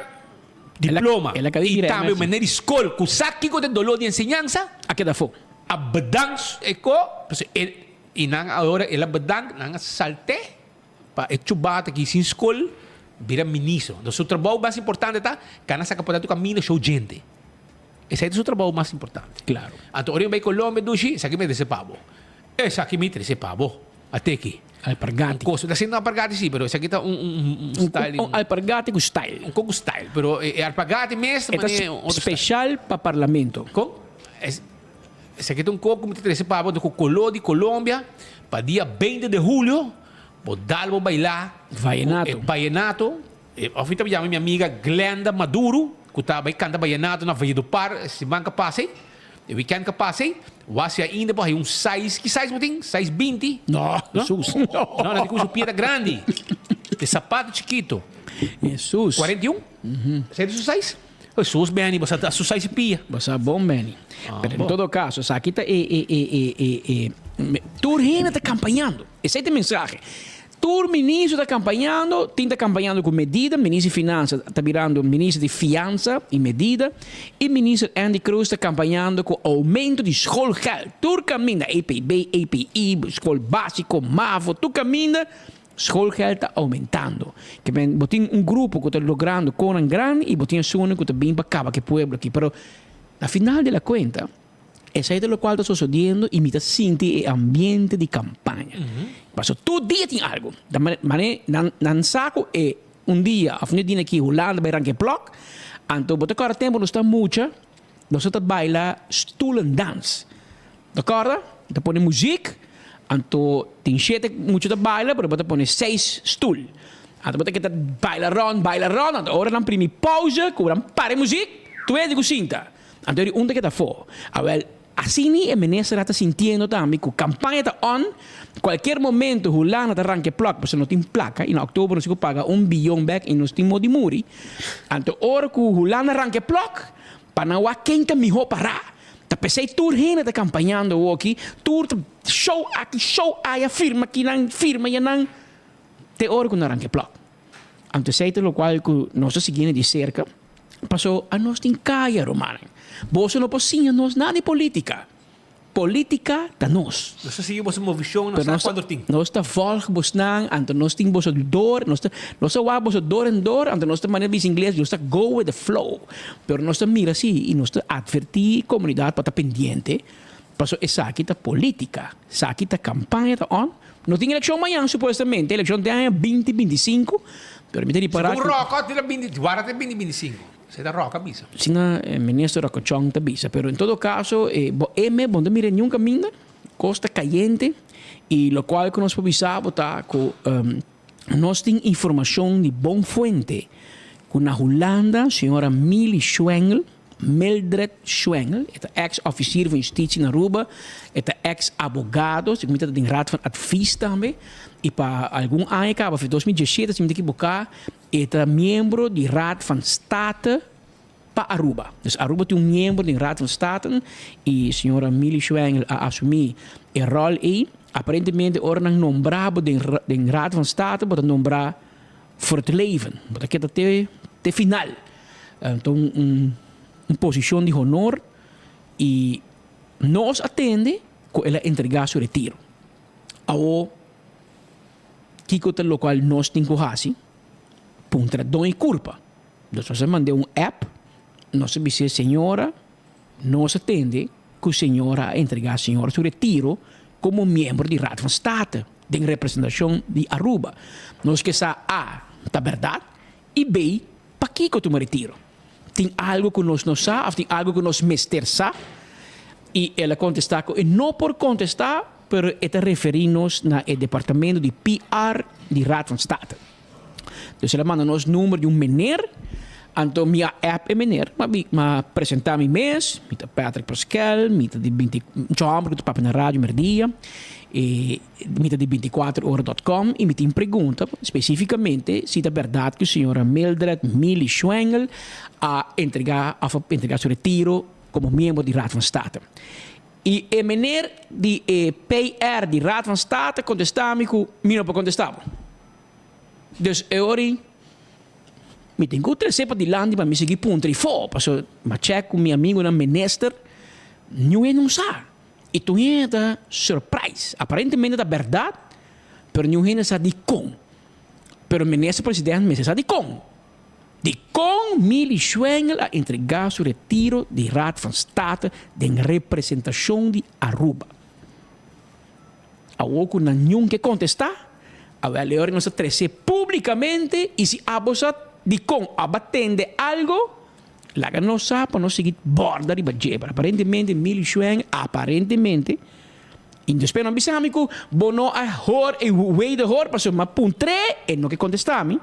diploma. ela acabou de E virar também MS. maneira escola, com saque de dolor de ensinança, Aqui da fo. a bedans eko, e nang agora ela bedang nang salte pa etchubata que sin escola vira ministro. Então, seu trabalho mais importante tá cana sa capacidade do caminho show gente. Esse é o seu trabalho mais importante. Claro. Então, ori vai Colômbia dushi, sa que me desse pavo. Essa aqui me desse pavo. Até aqui. Alpargati. Coisa, da sendo alpargati sim, pero esse aqui tá style. Alpargati com style. Coco style, pero alpargati mesmo, Esta mas especial para parlamento. com esse aqui tem coco me desse pavo do Colô de Colômbia, para dia 20 de julho, vou dar vou bailar Vallenato. Vallenato. Ao fim também minha amiga Glenda Maduro, que estava aí canta Vallenato na Valledupar, se banca passei. E weekend que passei, você ainda por aí size, que size tem? Size 20? Não, Jesus. Não, não, com pieda grande. De sapato chiquito. Jesus. 41? Você é de size? Jesus, bem, você tá size pia. Você é bom, Benny. Pero bom. em todo caso, aqui está Turgina está campanhando. Esse é o mensagem. Tur ministro está campanhando, está campanhando com medida, ministro de Finanças está virando ministro de Fiança e medida, e ministro Andy Cruz está campanhando com aumento de schoolgeld. Tur caminha, EPB, EPI, escola básico, MAVO, tu caminha, schoolgeld está aumentando. Que ben, botin grupo que está logrando com um grande e botin suno que está bem para cá, que pueblo aqui. Pero, na final de la cuenta, essa é o qual está sucedendo e me está sentindo o ambiente de campanha. Passou todo dia tem algo. Da maneira, não saco é dia, a fim de aqui, Holanda, vai ranque block, então, botar agora tempo, não está muito, nós estamos baila stool and dance. D'accordo? Então, põe música, então, tem 7 muito de baila, mas botar põe 6 stool. Então, botar que está baila ron, então, agora não primi pausa, que não pare música, tu é de cozinha. Então, onde que está fora? Agora, assim é ministro está sentindo também que a campanha está on, qualquer momento o Holanda está arranque placa, porque não tem placa, em outubro nós paga $1 bilhão back e nós temos de muri. Então, hora que o Holanda arranque placa, para não há quem está melhor parar. Tá pensei tur hena está campanhando aqui, tur show aqui, show aí, firma aqui, não firma e não até hora que não arranque plot. Antes sei lo qual que nós seguimos de cerca, passou a nós tem caia romana. Você não pode sim nós nada de política. Política da nós. Nós seguimos uma visão, nós sabemos quando tem. Nós está volg bosnang, ante nós tem boso dor, nós está boso dor en dor, ante nós está maneira bis inglês, nós está go with the flow. Pero nós está mira assim e nós está advertir comunidade para estar pendiente. Passo essa aqui tá política, essa aqui tá campanha tá on. Não tem eleição amanhã supostamente, eleição de 2025. Pero me tem parar. Seguro Roca tira 20, guarda até 2025. Você dá Roca bisa. Sina ministro Rocochong tá bisa, pero en todo caso, bonde mire nenhum caminho, costa caliente e lo qual que nós podemos tá com nós tem informação de bom fonte com na Holanda, senhora Mildred Schwengel, é ex-officier van justitie na Aruba, é ex-abogado, se comenta tem raad van advies também, e para algum ano, acaba de 2017, se me equivocar, é membro de raad van State para Aruba. Dus Aruba tem membro de raad van State e a senhora Mildred Schwengel a assumir o rol aí, aparentemente, ora não nombrado de raad van State, para nombrar voor het leven, para que até final. Então, uma posição de honor e nos atende com ela entregar seu retiro. Ao Kiko lo qual nós temos que fazer, punta dom e culpa. Nós mandamos app, nós disse senhora, nos atende que a senhora entregar a senhora seu retiro como membro de Raad van State, de representação de Aruba. Nós que sa A, tá verdade, e B, para Kiko tu retiro. Tem algo que nós não sabemos, ou tem algo que nós mester sabe, e ela contesta, e não por contestar, pero ela referir-nos no departamento de PR de Raad van State. Então, ela manda nos número de meneer, então minha app é meneer, mas apresentar me mês, mit Patrick Pascal, mit de 20, chambre do papo na rádio merdia, e mit de 24horas.com e me tem pergunta especificamente se é verdade que a senhora Mildred Schwengel a entregar seu retiro como membro de Raad van State. E a meneer de PR de Raad van State contestava-me que não pode contestar. Dus ora me tem que trazer de land para me seguir ponto e for, porque mas check com meu amigo na minister, não sabe. E tu é surprise. Aparentemente é verdade, mas não sabe de como. Mas o ministro-presidente me sabe de como. De como Mildred Schwengel a entregar seu retiro de Raad van State de representação de Aruba. A ouco não que contestar, a valor nós trazer publicamente e se abusar de como abatende algo, lá que não sabe para não seguir borda de badjeba. Aparentemente, Mildred Schwengel, aparentemente, e depois não pensamos que bono a hor e way de hor, mas uma puntre e não que contestar-me.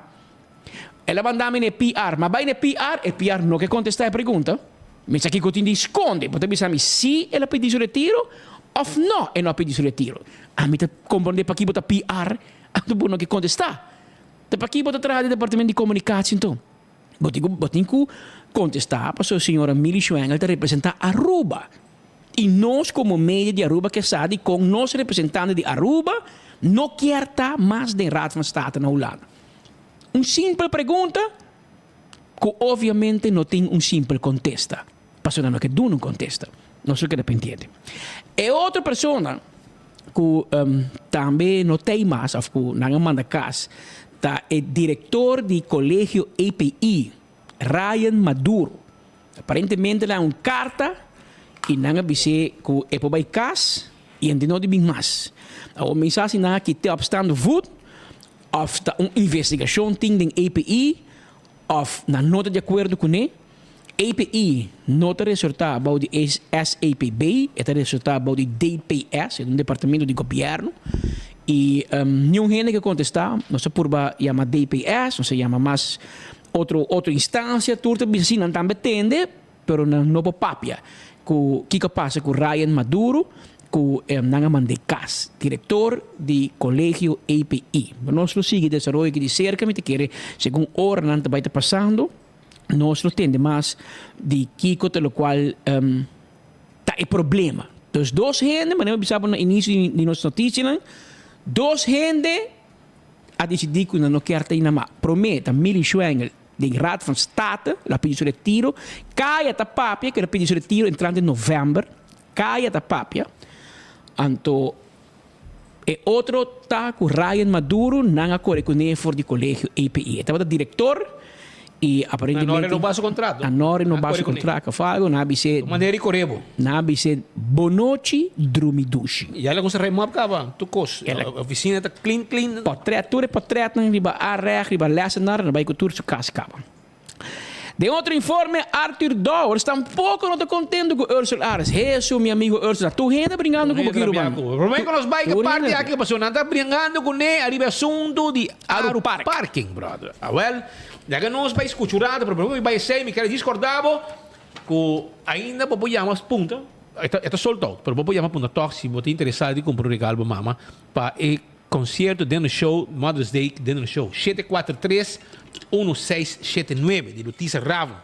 Ela mandava no PR, mas vai no PR e PR não que contestar a pergunta. Mas aqui que te esconde, porque pensamos se ela pediu seu retiro ou não, e não pediu seu retiro. A mim te compreende para aqui botar PR, a tu não que contestar. Para aqui botar atrás do departamento de comunicação, então. Botinho que contestar para a senhora Mildred Schwengel te representar Aruba. E nós, como meio de Aruba, que sabe com nós representantes de Aruba, não quer estar mais de Raad van State na Holanda. Uma simples pergunta que obviamente não tem simples contesta. Passou não que não contesta. Não sei o que depende. E outra pessoa que também não tem mais, ou que não manda casa, tá é diretor do colégio API, Ryan Maduro. Aparentemente lá uma carta e não avise que é para casa e ainda não tem mais. A mensagem é que tem obstante voto of uma investigação tem em API of na nota de acordo com ele. API nota resulta about the SAPB, é resulta about the DPS, é um departamento de governo. E nenhum gente que contestar, não se purba chama DPS, não se chama mais outra instância, tudo assim não também tende, pero não pode papia. O que passa com Ryan Maduro, que não manda cas, diretor do colégio API. Nós lo sigue desenvolvendo de cerca, me te quer, segundo hora não vai estar passando, nós lo tende mais de Kiko, pelo qual tá é problema. Então, duas gente, mas não pensava no início de nossa notícia, duas gente a decidir que não quer ter na prometa milichuengel de Raad van State, la pedição de retiro, cai a papia, que a pedição de retiro entrando em novembro, cai a papia, anto e outro tá com Ryan Maduro, não acorda com ele for de colégio API. Estava diretor e aparentemente Não renovar o contrato. Não renovar o contrato, fago, não se maneira e correbo. não se bonochi drumidushi. E ela consegue remover cava, tu cos. A oficina está clean. Portret não riba arreg, riba lesenar, não vai cultura su casa cava. De outro informe, Arthur Dowers tampouco não está contente com Ursula Ares. Isso, meu amigo Ursula, tu ainda brincando com o Kiro Ban. O problema é que nós bikes parte aqui, passou, não está brincando com ele, arriba assunto de Aru Parking, brother. Well, já que nós vais escutar, o problema é que vai ser, me quero discordar, que ainda podemos punta, está soltado, mas podemos punta, toque, se você interessado em comprar um regalo para mama, para o concerto dentro do show, Mother's Day dentro do show, 743-1679, de Notícia Ravo.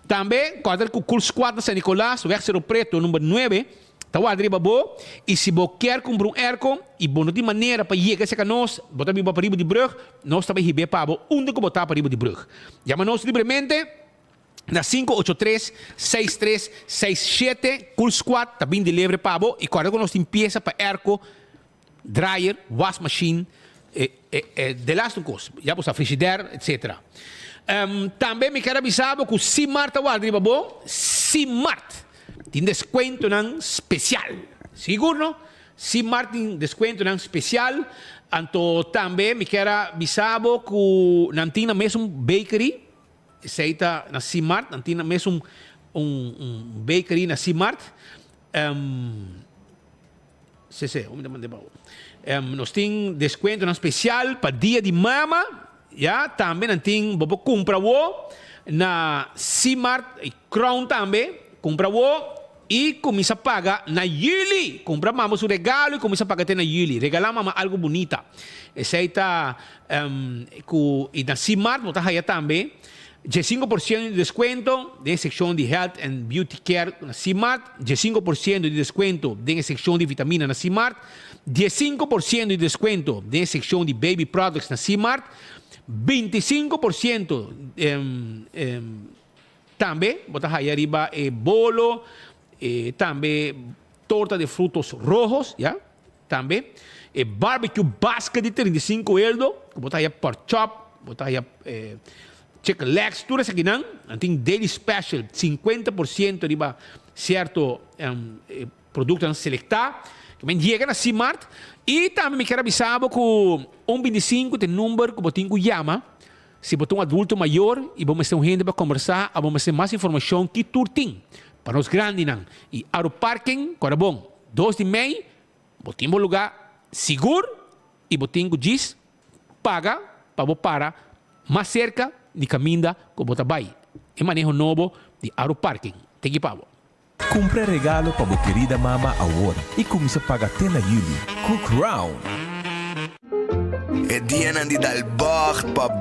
Também, quadro com o curso 4 de São Nicolás, o Exero Preto, número 9, tá o Adri Babo, e se você quer comprar um aircon, e bom, de maneira para chegar a nós, botar para riba de brug, nós também receber para onde que botar para riba de brug. Chama-nos livremente, na 583-6367, curso 4, tá bem de livre para você, e quando nós empieza para aircon, dryer, wash machine, de last coisa, já você frigideira, etc. Também me quero avisar que o Simart está o bom, Simart tem desconto não especial, seguro não? Simart tem desconto não especial, então também me quero avisar que não tem na mesma bakery, seita na Simart, não tem na mesma bakery na Simart. Nós temos desconto especial para dia de mama, já também nós temos para comprar na Simart e Crown também, comprar e começa a pagar na Yuli, comprar mama o regalo e começa a pagar até na Yuli, regalar mama algo bonita. Essa aí está e na Simart botar aí também. De 5% de desconto na seção de Health and Beauty Care na Simart, de 5% de desconto na seção de vitamina na Simart, de 5% de desconto na seção de Baby Products na Simart, 25% também, botar aí arriba bolo, também torta de frutos rojos, já? Também, barbecue basket de 35 euros, botar aí pork chop, botar aí chicken legs, tudo isso aqui não, tem daily special, 50% de certo produto selectar, que chega na Simart, e também me quero avisar que o 125 tem número que você chama, se você é um adulto maior e vamos ter gente para conversar, vamos ter mais informação que tu tem, para nós grandes não. E Aru Parking, agora bom, 2 de maio, você tem um lugar seguro, e você diz, paga, para você parar mais cerca, de caminho com Botabai. É manejo novo de Aru Parking. Tem que pago. Compre regalo para sua querida mama agora e comece a pagar até na Yuli. Cook Round. É dia de dar bocht, para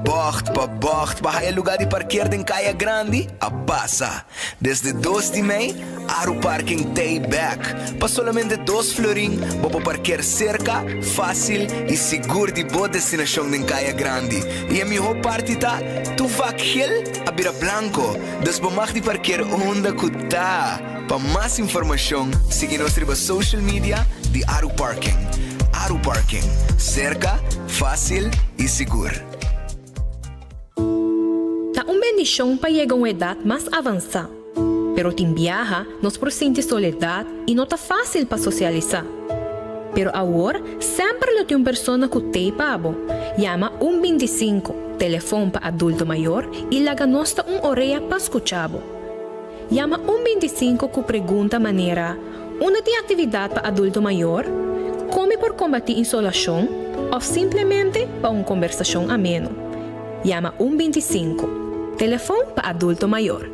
o lugar de parquear em Caia Grande, a passa. Desde 2 de maio, Aru Parking Day Back. Para somente 2 florim, vou parquear cerca, fácil e seguro de boa destinação em Caia Grande. E a melhor parte tá, tu vai a Bira Blanco. Desde mag de parquear onde que tá. Para mais informação, siga nossa social media de Aru Parking. Aru Parking, cerca, fácil e seguro. Tá uma bendição para chegar a uma idade mais avançada. Pero tem viaja, nos presente soledade e não tá fácil para socializar. Pero agora, sempre tem uma pessoa que tem pabo. Chama 125, telefone para adulto maior e laga nos uma orelha para escutar. Chama 125 que pergunta maneira, onde tem atividade para adulto maior? Come por combater insolação ou simplesmente para uma conversação ameno. Chama 125, telefone para adulto maior.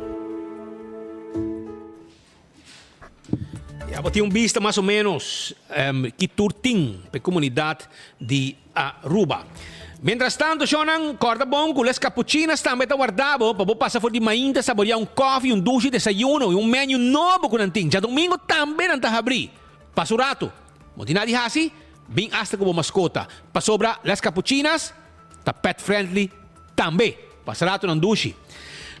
Já botei vista mais ou menos que turtim para a comunidade de Aruba. Mientras tanto, Shonan, corda bom, com as cappuccinas também está guardado para passar por de mainta, saborear um coffee, um duche, desayuno e um menu novo que não tem. Já domingo também não está abrir. Passa o rato. Motinadi hasi, bem hasta como mascota. Para sobra, as cappuccinas, tá pet friendly também. Passarato ng dushi.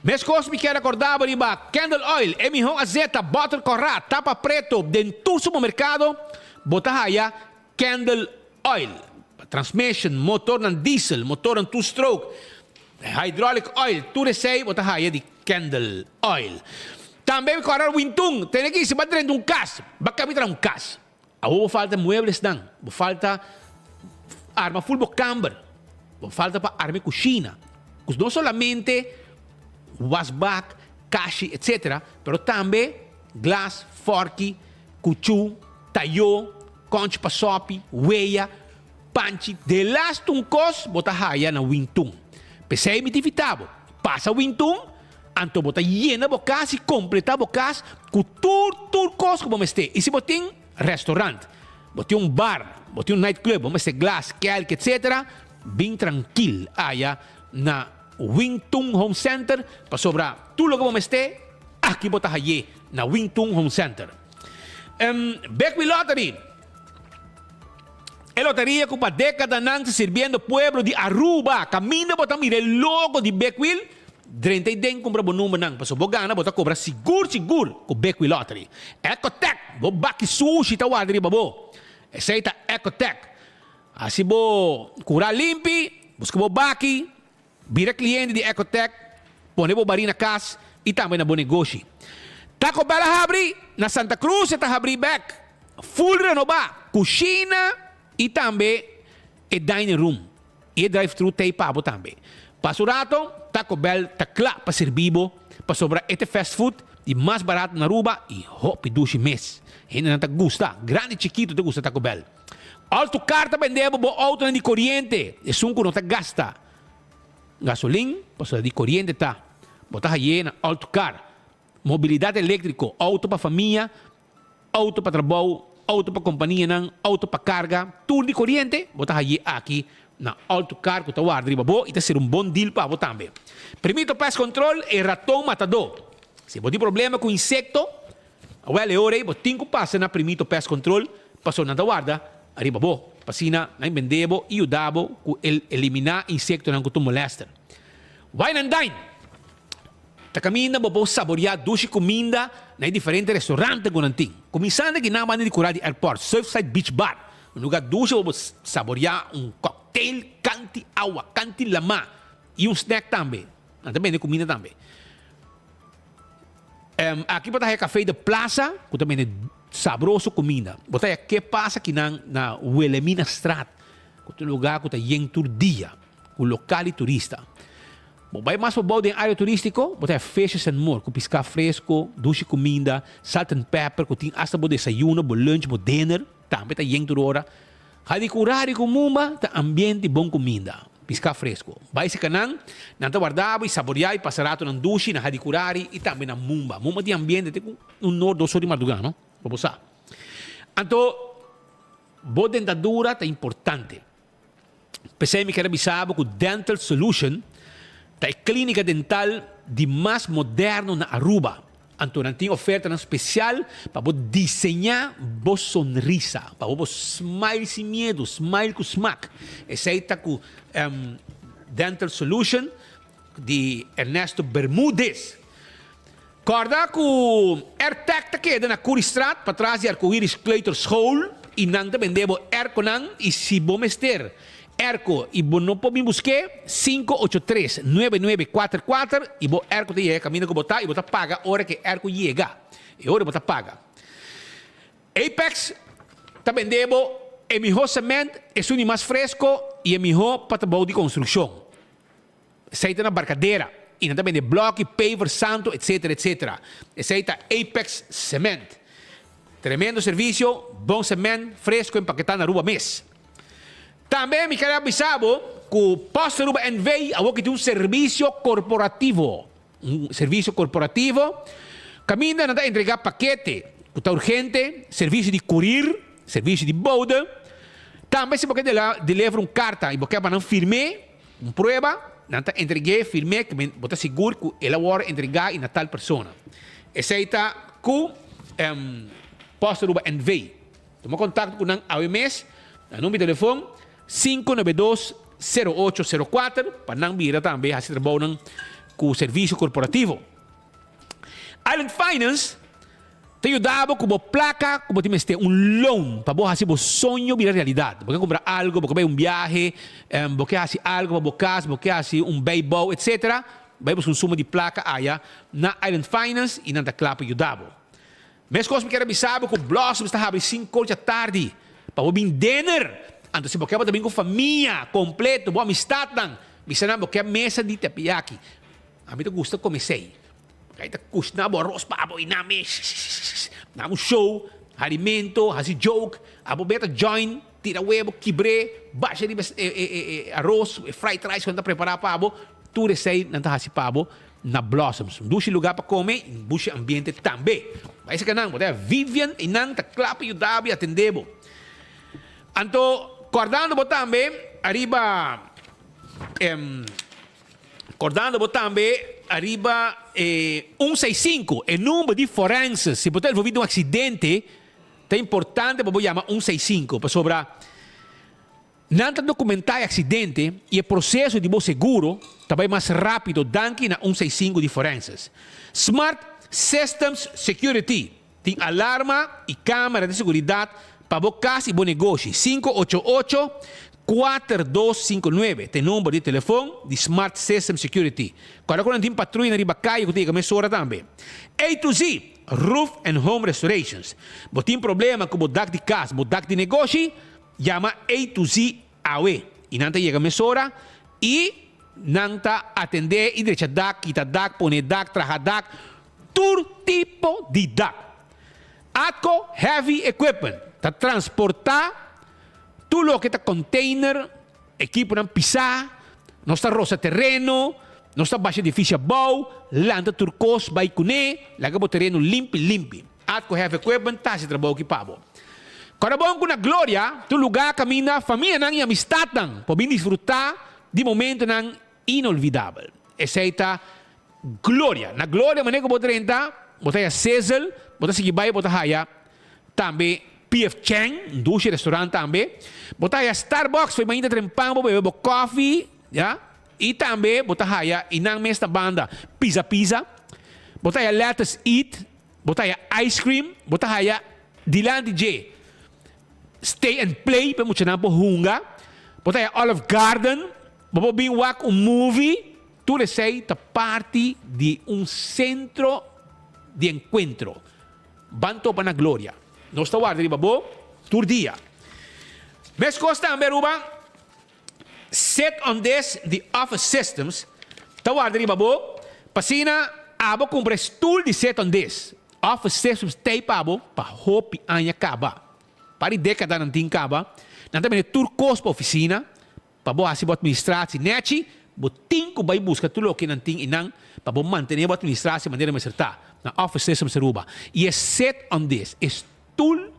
Mes coisas me quero acordar, riba, Candle Oil, emihong azeta, bottle corra, tapa preto, dentro supermercado, botahaya, Candle Oil. Transmission, motor ng diesel, motor ng two-stroke, hydraulic oil, turesay, botahaya di Candle Oil. Também correr Wintung, tem que se bater um cas, baka mitra um cas. Awo falta muebles dan, falta arma full camber, falta pa arma cozinha. Não solamente wasbak, kashi, etc. Pero também glass, forky, cuchu, tayo, conch pasopi, weia, panchi. De last um cos, bota haya na Wintung. Pesei mitivitabo. Passa Wintung, anto bota llena bocas e completa bocas com tur cos como este. E se botin restaurant, botin um bar, botin um nightclub, como este glass, kelk, etc. Bem tranquilo haya na Wintung Home Center para sobra tudo que vamos ter aqui botar aí na Wintung Home Center. Beckwith Lottery. A loteria que uma década não se servindo pueblo de Aruba. Caminho botar mire logo de Beckwith. 30 den compra bom número não. Para bogana botar cobra seguro com Beckwith Lottery. Ecotech. Bo baki sushi tá wadri babo. Essa aí tá Ecotech. Assim bo curar limpi, busca bo baki. Vira cliente de Ecotech, põe o bari na casa e também na bom negócio. Taco Bell abre, na Santa Cruz está abrir back. Full renovar, cozinha e também e dining room. E drive-thru tem pabo também. Passo rato, Taco Bell está claro para servir, para sobrar este fast food e mais barato na Aruba e hop dushi mês. Ainda não te gusta, grande chiquito te gusta Taco Bell. Alto carta vendemos bo auto de corriente, e sunco não te gasta. Gasolina, passo de corriente tá. Botar aí na auto car. Mobilidade elétrica, auto para família, auto para trabalho, auto para companhia, auto para carga, tudo de corriente, botar aí aqui na auto car que tá guarda riba bo e tá ser um bom deal para botar também. Permito pest control e ratão matador. Se você tem problema com insecto, well, é hora aí, botinho passa na permito pest control, passou na guarda, arriba bo. Pasina na vendebo e udabo com eliminar insectos que tu molestam. Wine and Dine. Ta caminha bobo saborear dushi comida na diferentes restaurantes com anting. Começando que na maneira de curar de airport, Surfside Beach Bar. No lugar dushi bobo saborear cocktail, canti agua, canti lama e snack também. Também de comida também. Aqui para café de plaza, que também é sabroso comida. Botei que passa aqui na Wilhelmina Straat, que é um lugar que está todo dia, com local e turista. Vai mais para o área turístico, botei Fishes and More, com pescar fresco, duche comida, salt and pepper, que tem hasta o desayuno, o lunch, o dinner, também está toda hora. Hadi curari com mumba, está ambiente bom comida, pescar fresco. Vai se canan, não está guardado e saborear e passar rato na duche, na hadi curari e também na mumba. Mumba tem ambiente, tem um norte, 2 horas de madrugada, não? Vamos lá. Então, boa dentadura é importante. Pensei que era bisabo que o Dental Solution é a clínica dental de mais moderno na Aruba. Então, tem oferta especial para você desenhar a sonrisa, para você smile sem medo, smile com smack. Esse aí está com Dental Solution de Ernesto Bermúdez. Corda que o AirTag está queda na Curistrat, para trás de Arco-Íris Claytor School, e não também devo Erco não, e se bom mester Erco, e bom não pode me buscar, 583-9944, e bom Erco te chega, caminho que botar, e botar paga, hora que Erco chega, e hora botar paga. Apex, também devo, é melhor cement, é o mais fresco, e é melhor para trabalho de construção. Saída na barcadeira. E também de bloco, paver, santo, etc, etc. Esse aí está Apex Cement. Tremendo serviço, bom cement, fresco, empaquetado na rua mês. Também me quero avisar que o Posto Aruba NV aqui tem um serviço corporativo. Caminha não está entregar paquete, que está urgente, serviço de curir, serviço de boda. Também se você leva uma carta e você vai firme, uma prova, não entreguei, firme, que você seguro que ela vai entregar em tal pessoa. Esse aí está com Posto Aruba NV. Toma contato com a OMS, o número de telefone 0804 para nang bira também hasi trabalho nang com serviço corporativo. Island Finance te ajudava com uma placa, como te meste loan para você fazer sonho virar realidade. Você comprar algo, você vai viaje, você fazer algo para casa, você fazer beisebol, etc. Vai buscar suma de placa aí na Island Finance e na clapa ajudava. Mas coisa que quero avisar que o Blossom está abrindo 5 da tarde para o dinner. Então, se você também com família completa, boa amistade, você não quer mesa de tepiaki. A mim gusta comer sei. Aí tá custa arroz pabo e na show, alimento, hazi joke, abo beta join, tira huevo, quibre, baixa de arroz, fried rice quando tá preparar pabo, tudo sei nanta hazi pabo na Blossoms. Dushi lugar para comer, dushi ambiente também. Aí se canang, bote Vivian e nanta clap e dabi atendebo. Anto acordando também arriba acordando também arriba 165, o número de forenses. Se você envolvido um acidente, é importante para chamar 165 para sobrar. Não documentar acidente e o processo de seguro também mais rápido do que na 165 de forenses. Smart Systems Security tem alarma e câmera de segurança para boa casa e bom negócio. 588-4259. Tem número de telefone de Smart System Security. Quando tem patrulha na ribacaia, que tem que mesura também. A to Z, Roof and Home Restorations. Se tem problema com o dak de casa, o dak de negócio, chama A to Z AWE. E não tem que mesura e não tá atender e deixa dak, quita dak, pone dak, traja dak, todo tipo de dak. Atco Heavy Equipment. Tá transportar tudo o que está container, equipo não pisar, não está roça terreno, não está baixa edifício bom, landa turcos, vai cuné, laga o terreno limpo. Atco Heavy Equipment, tá se trabalho que pabo. Quando bom com a glória, tu lugar caminha, família não e amistad não, para bem desfrutar de momento não inolvidável. Essa é a glória. Na glória, maneira que você entra, você é Cecil, você seguir vai, você haya também P.F. Chang, duche restaurante também. Bota aí Starbucks, foi ainda trempão, bebe coffee, ya? E também bota aí inang mesta banda pizza. Bota aí Let's Eat, bota aí ice cream, bota aí Dilan DJ Stay and Play, para muito não por hunga. Bota aí Olive Garden, bota bem wak movie. Tudo isso aí tá parte de centro de encontro. Banto para na glória. Não está guardando riba bo, tur dia. Mas costa também ruba, set on this the office systems, está guardando riba bo, pasina abo compra tool de set on this. Office systems tem pabo, pa hopi anya kaba. Para década não tem kaba, não também tur cost para oficina, pa bo assim bo administração neti, bo tinko vai buscar tudo o que não tem inang, pa bo manter bo administração de maneira mais certa. Na office systems ruba. E é set on this, tool,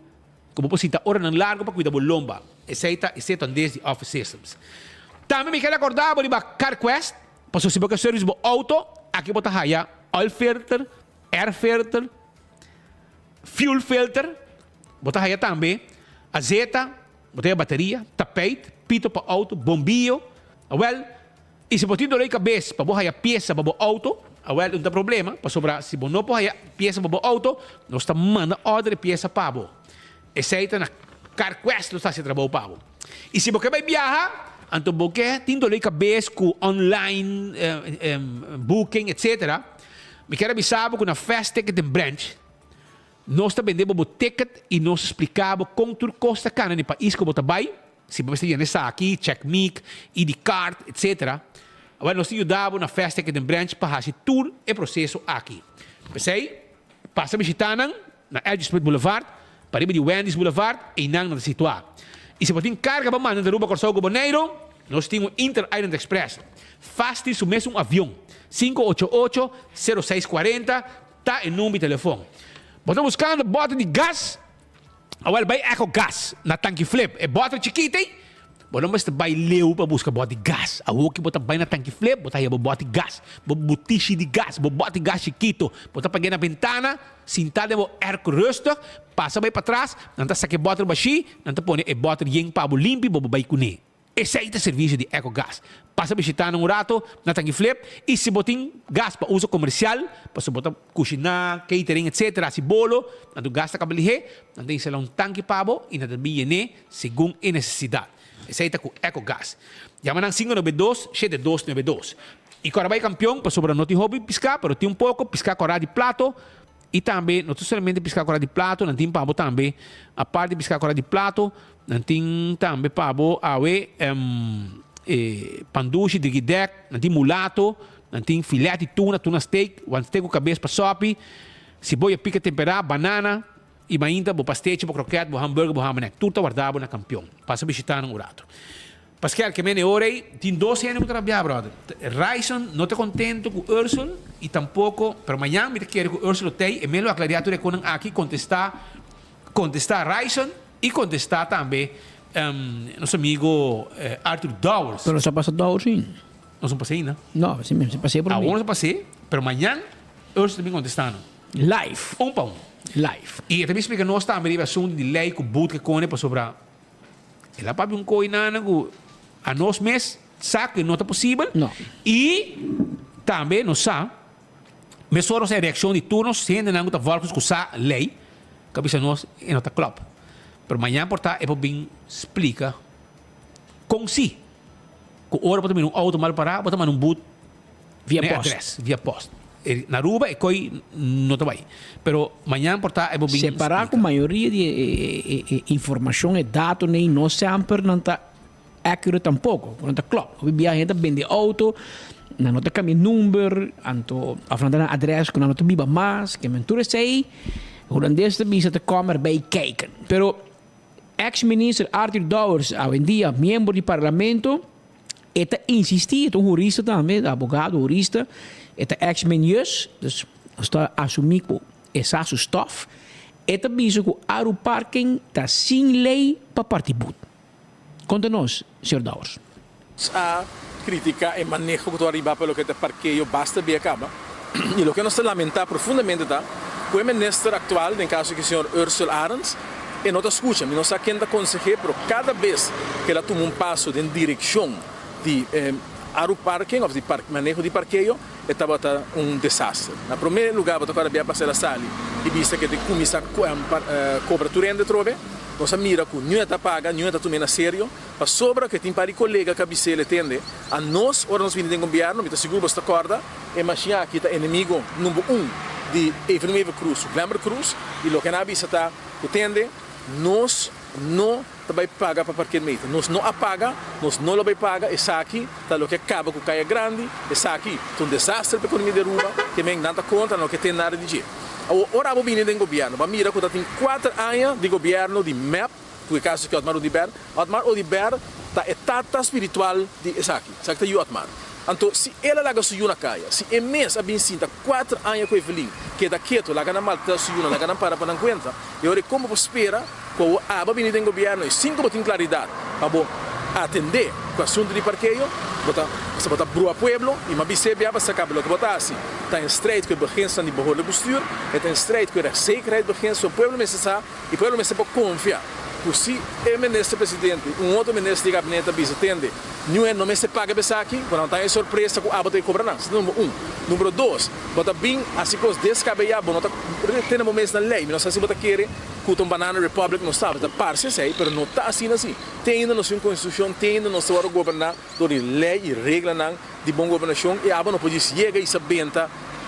como você está hora largo para cuidar da lomba. Esse é on this de office systems. Também me quero acordar de CarQuest, para se você serviço do auto, aqui botar aí oil filter, air filter, fuel filter, botar aí também azeta, botar aí bateria, tapete, pito para auto, bombillo, e se você tem cabeça para botar aí peça para o auto, não tem problema, para sobrar, se você não pode peça para o auto, nós estamos mandando outra peça para você. Esse aí está na CarQuest, nós estamos se trabalhando para você. E se você vai viajar, então você tem dor de cabeça com online, booking, etc. Me quero avisar que na Fast Ticket and Branch, nós estamos vendendo o ticket e nós explicamos quanto custa cada no país que você vai. Se você está aqui, CheckMe, ID Card, etc. Agora, nós ajudamos na festa que tem branch para fazer todo o processo aqui. Pensei, passa a visitar na Edge Smith Boulevard, para ir de Wendy's Boulevard, e não na situar. E se você tem carga para mandar na Aruba Corsão Boneiro, nós temos o Inter Island Express. Fácil, isso mesmo um avião. 588-0640, está em número de telefone. Você está buscando bota de gás, agora vai Eco Gas, na tanque flip. É bota chiquita, hein? Bom, não basta vai leu para buscar bote de gás. A que bota vai na tanque flip, bota aí bote de gás, botiche de gás, bote de gás chiquito, bota para na ventana, sentado no ar rustig, passa vai para trás, não tá saque bota baixi, não tá põe e bota de yeng para limpo, vai cuné. Esse é o serviço de EcoGás. Passa a visitar um rato na Tangi Flip e se botem gás para uso comercial, para se botar cozinhar, catering, etc. Se bolo, não gasta cabelo, não tem um tanque pabo e não tem segundo a necessidade. Esse é o EcoGás. Llaman 592-7292. E agora vai campeão, para sobre não tem hobby piscar, mas tem pouco, piscar corá de plato. E também, não somente piscar corá de plato, não tem pabo também. A parte de piscar corá de plato, não tem também pabo, panduche de guidec, não tem mulato, não tem filé de tuna steak, one steak com cabeça para sopi, cebola pica temperada, banana, e ainda, bo pastete, bo croquete, bo hambúrguer, bo hamanek. Tudo está guardado na campeão. Passa a visitar no rato. Pascal, que me ora tem 12 anos que trabalhar, brother. Raison não está contente com o Ursula e tampouco, pero amanhã me quer que o Ursula tem, e melhor aclarar tudo com aqui contestar Raison e contestar também nosso amigo Arthur Dowers. Pero só passa Dowers, sim. Não passei, não? Não, sim mesmo, se passei por mim. Não passei, pero amanhã Ursula também contestando. Live. Para um. Live. E também explica nós também a assunto de lei que o boot que cone para sobrar. Ela para um coisa a nós mesmos, sabe que não é possível. Não. E também nós sabemos, mas a reação de turnos, se ainda não está voltando com essa lei, que nós é não está club. Mas amanhã, portanto, é para bem explica com si. Que hora para um auto mal parar, para um boot via post. Na Aruba é coi não está bem. Pero amanhã, portanto, é para bem separar com a maioria de informação e dados, nem não sempre não está accurate tampouco, não está claro. Hoje a gente vende auto, não está caminho número, anto afrontando a adresse que não está biba mais, que mentura sei, holandês também se te comer bem kijken. Pero ex-minister Arthur Dowers, hoje em dia, membro do parlamento, está insistir, um jurista também, advogado, jurista, está ex-ministro, dus está assumindo essa stuff, está visto que o aeroparking está sem lei para partibut. Conta-nos, Sr. Dowers. A crítica e manejo que tu arriba pelo que te parqueio basta bem acaba. E o que nós lamentamos profundamente tá, que o ministro atual, no caso que o Sr. Ursula Arens, e não te escuta, não sabe quem te aconselha, pero cada vez que ela toma passo em direção de aeroparking, ou de manejo de parqueio, estava desastre. Na primeiro lugar, você agora vai passar a sala e vista que começa a cobrar turende trove. Nós mira que não está paga, não está tomando a sério, mas sobra que tem para colega que ele atende, a nós, ora nós vimos do governo, me seguro você acorda, e machina aqui está inimigo número 1 de Eventueva Cruz, o Glamour Cruz, e o que na vista está atende, nós não vai pagar para parqueamento, nós não apaga, nós não vai pagar, essa aqui está o que acaba com o Caia Grande, essa aqui é um desastre para a economia de Aruba, que nem dá conta, não que tem nada de jeito. Ora vou vir do governo, mas mira que tem 4 anos de governo de MEP, por caso que Otmar Odiber está etapa espiritual de Esaki, sabe que está Otmar. Então, se ela laga suyu na caia, se é mês a benzina 4 anos com Evelyn, que da quieto, laga na malta suyu, laga na para não conta, e ora como você espera, que a vir do governo e 5 botem claridade, para atender com o assunto de parqueio, você bota brua pueblo e uma bicebia para sacar o que botar assim. Está em estreito com a urgência de borrar o postura, está em estreito com a segurança de urgência, o pueblo necessita e o pueblo necessita confiar. Porque se o ministro presidente, outro ministro de gabinete bisa atende, não se paga para aqui, quando está em surpresa com a bota de cobrança. Número 1. Número 2, bota bem assim coisas descabelladas, não tem momentos na lei, não sei se bota querer que o Banana Republic não estava, está parcial, mas não está assim. Tem ainda nossa constituição, tem ainda nossa hora governar, toda lei e regra de boa governação, e a não pode chegar e saber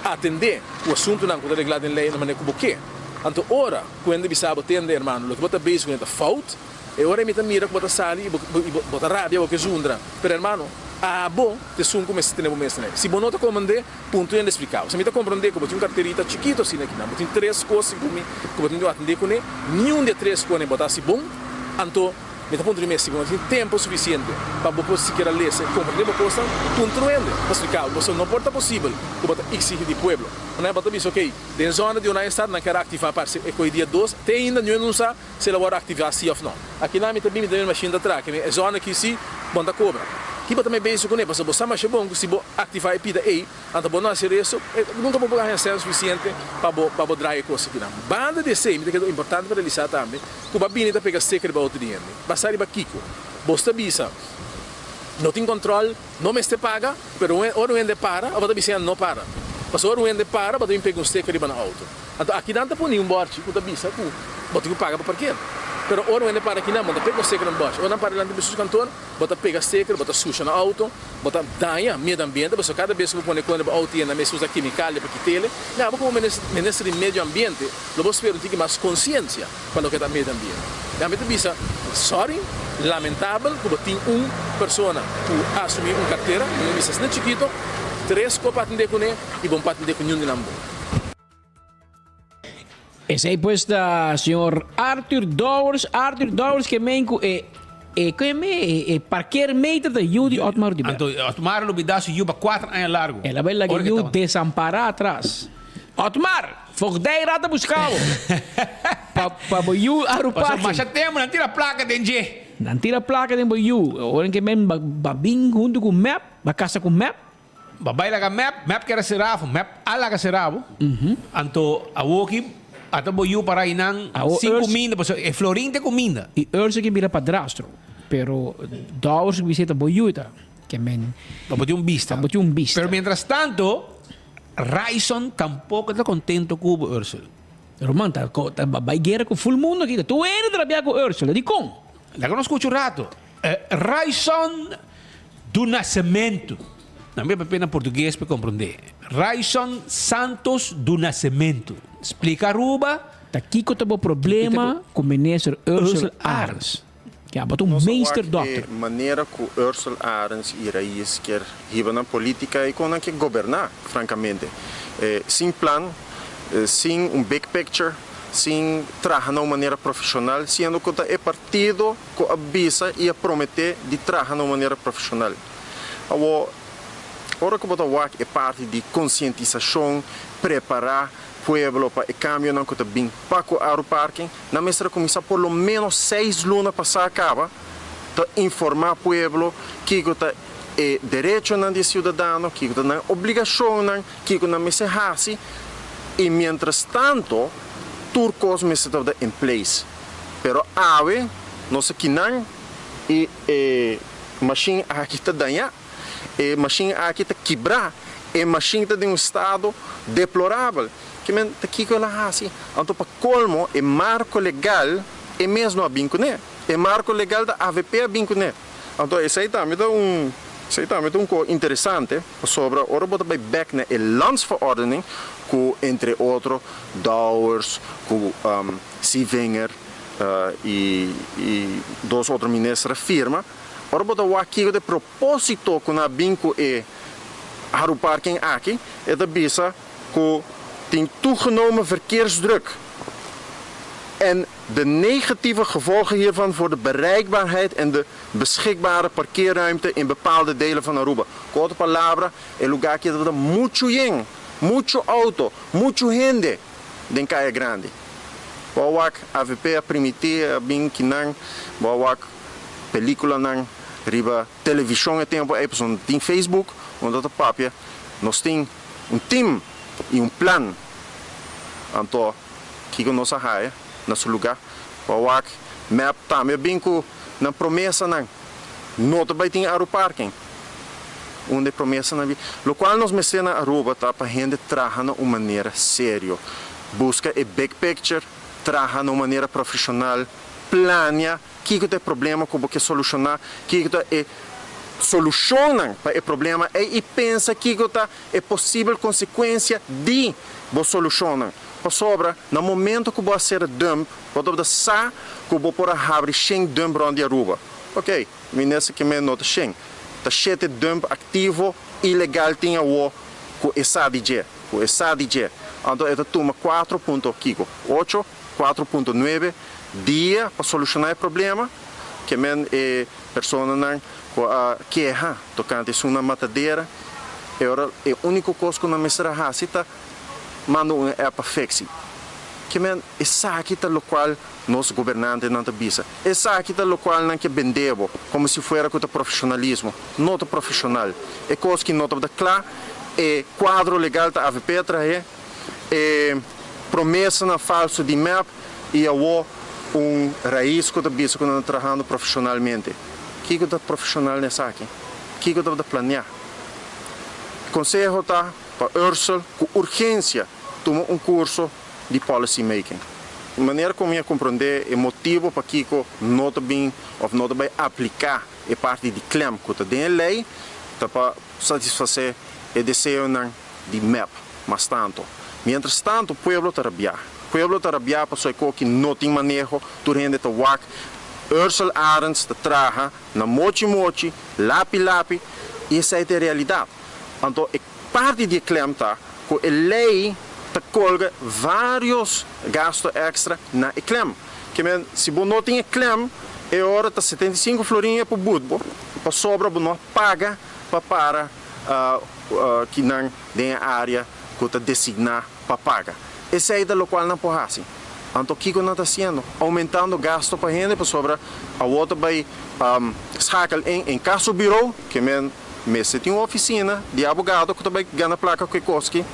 atender o assunto não que reglado em lei na maneira como quer. Então, ora, quando você sabe atender, irmão, o que você bem com a falta, e ora me mira que você sali e você rabia o que zundra, mas irmão, bom, te sun como se tem o mês, se você não te comandar, ponto ainda explicar. Se me te compreender que você tem carteirita chiquito assim aqui, você tem 3 coisas que você tem que atender com ele, nenhum de 3 coisas você assim bom, então me te ponto de mês, você tem tempo suficiente para você sequer ler, compreender uma coisa, ponto ainda, para explicar, você não pode possível, que você exige de pueblo. Não é para dizer, ok, na zona de onde está, não quer ativar para o dia 2, tem ainda não sabe se ela vai ativar assim ou não. Aqui na minha também me deu uma machine de atrás, que é a zona que se banda cobra. Aqui também bem isso com ele, porque você mais bom se você ativar a pida aí, então você não fazer isso, nunca vou pagar o suficiente para você dar a coisa aqui. Banda de sei, é importante para realizar também, que o babini está pegando seca para outro dia. Passar para Kiko, você avisa, não tem controle, não me paga, pero ora o para, a bota bicicleta não para. Mas ora o para, bota me pega um sticker riba no auto. Então aqui não tá por nenhum borte, com a bicicleta, bota que paga para parquear. Pero ora o para aqui não, bota pega o sticker no borte. Ora para lá de pessoas cantor, bota pega sticker, bota suja no auto, bota danha meio ambiente, você cada vez que põe quando o auto na mesa usa química para que tele, não, como ministro de meio ambiente, lo vou esperar ter mais consciência quando que tá meio ambiente. A mim bisa, sorry, lamentável, como tem pessoa que assumir carteira, não bisa nem chiquito, 3 copas de com ele e bom parte de com nenhum de nambo. Esse aí pues da senhor Arthur Dowers que menco parqueer meter da Judy Otmar de Então, Otmar lo bidaço Juba 4 anos largo. Ela vai lá que eu desamparar atrás. Otmar, fogdei rata buscá-lo. Para boiu aru parque. Mas já temos, não tira a placa de NG. Não tira a placa de boiu. Ora que men babing junto com map, ba casa com map. Babai lá map que era seravo, map ala que seravo. Anto a walkie até boiu para inang 5 mina, é florim de comida. E urso que vira padrastro. Pero Dowers que visita boiu que men botou um vista. Pero mientras tanto, Raison tampouco está contente com o Ursula. Roman, vai guerra com full mundo aqui. Tu eres trabalhar com Ursula, de como? La conosco un rato. Raison do Nascimento. Não me pena português para compreender. Raison Santos do Nascimento. Explica a Ruba. Daqui que tem problema com o ministro Ursula Arens. Que é um meester doctor. A maneira que Ursula Arens irá quer ir na política e como que governar, francamente. Sem plano, sem big picture, sem trabalhar de uma maneira profissional, sendo que é partido que avisa e promete de trabalhar de uma maneira profissional. Agora que é parte de conscientização, preparar o povo para o câmbio não que bem para o aeroparque, na mesma comissão por lo menos 6 lunas passar acaba, para informar o povo que é direito de cidadão, que é obrigação, que é mensagem, e mientras tanto, turcos me estão em place. Pero ave, não sei que não, e machine aqui está danhar, e machine aqui está quebrar, e machine está em estado deplorável. Que men aqui que ela assim, então para colmo, é marco legal, é mesmo a bincuné, é marco legal da AVP a bincuné. Então esse aí também dá um coisa interessante sobre o robot by back na landsverordening, que entre outros Dowers, que Sivinger e 2 outros ministros firma. O robot aqui de propósito que na binco é aeroparking aqui, é da bisa que tem toegenomen verkeersdruk. En de negatieve gevolgen hiervan voor de bereikbaarheid en de beschikbare parkeerruimte in bepaalde delen van Aruba. Korte palabra, el lugar que tem mucho yen, mucho auto, mucho gente em Caia Grande. Bawak AVP a permitir bem que não, bawak película não, riba televisão é tempo, é pessoa tem Facebook, onde o papia, nós tem team e plano. Então, que nós arraia nesse lugar, bawak map também bem que na promessa não também tem aeroparking. Onde promessa não, lo qual nós mexemos na Aruba tá para gente trabalhar de uma maneira séria, busca a big picture, trabalhar de uma maneira profissional, planeia que tem problema como que solucionar, que é solucionam para o problema e pensa que é possível consequência de você solucionar. Para sobra, no momento que você ser dump, você sabe que você pode abrir 100 dump onde Aruba. Ok, nesse que me nota 100. Tá cheio de dump ativo ilegal tinha o com essa DJ, com essa DJ. Então esta toma 4.8, 4.9 dia para solucionar o problema. Que men é pessoa não com a queixa tocante uma matadeira. É a única coisa que não me será racista, manda uma para fixi. Que men essa aqui tá o qual nosso governante não te bisa. Essa aqui tá o qual não que vendemos como se fosse com o profissionalismo, não é profissional. É coisa que não está claro, é quadro legal da AVP trazer, é promessa na falso de map e a raiz que está bisa quando está trabalhando profissionalmente. O que é profissional nessa aqui? que eu devo planear. Conselho tá para Ursula com urgência tomar curso de policy making. De maneira como eu compreender o motivo para que não bem ou não vai aplicar a parte de claim que está dentro da lei para satisfazer o desejo de MEP, mas tanto. Mientras tanto, o povo está rabiando. O povo está rabiando para sua que não tem manejo durante o WAC. Ursula Arens trabalha na mochi, lapi, e essa é a realidade. Então, parte de claim está que a lei colga vários gastos extra na claim. Que se você não tem claim, é hora de 75 florinhas para o budbo, para sobra não paga para que não tem área que está designada para pagar. Essa é a qual não pode assim. Então, o que não está fazendo? Aumentando o gasto para a gente, para sobra a outra vai escalar em caso bureau, que você tem uma oficina de advogado que também ganha placa que coske.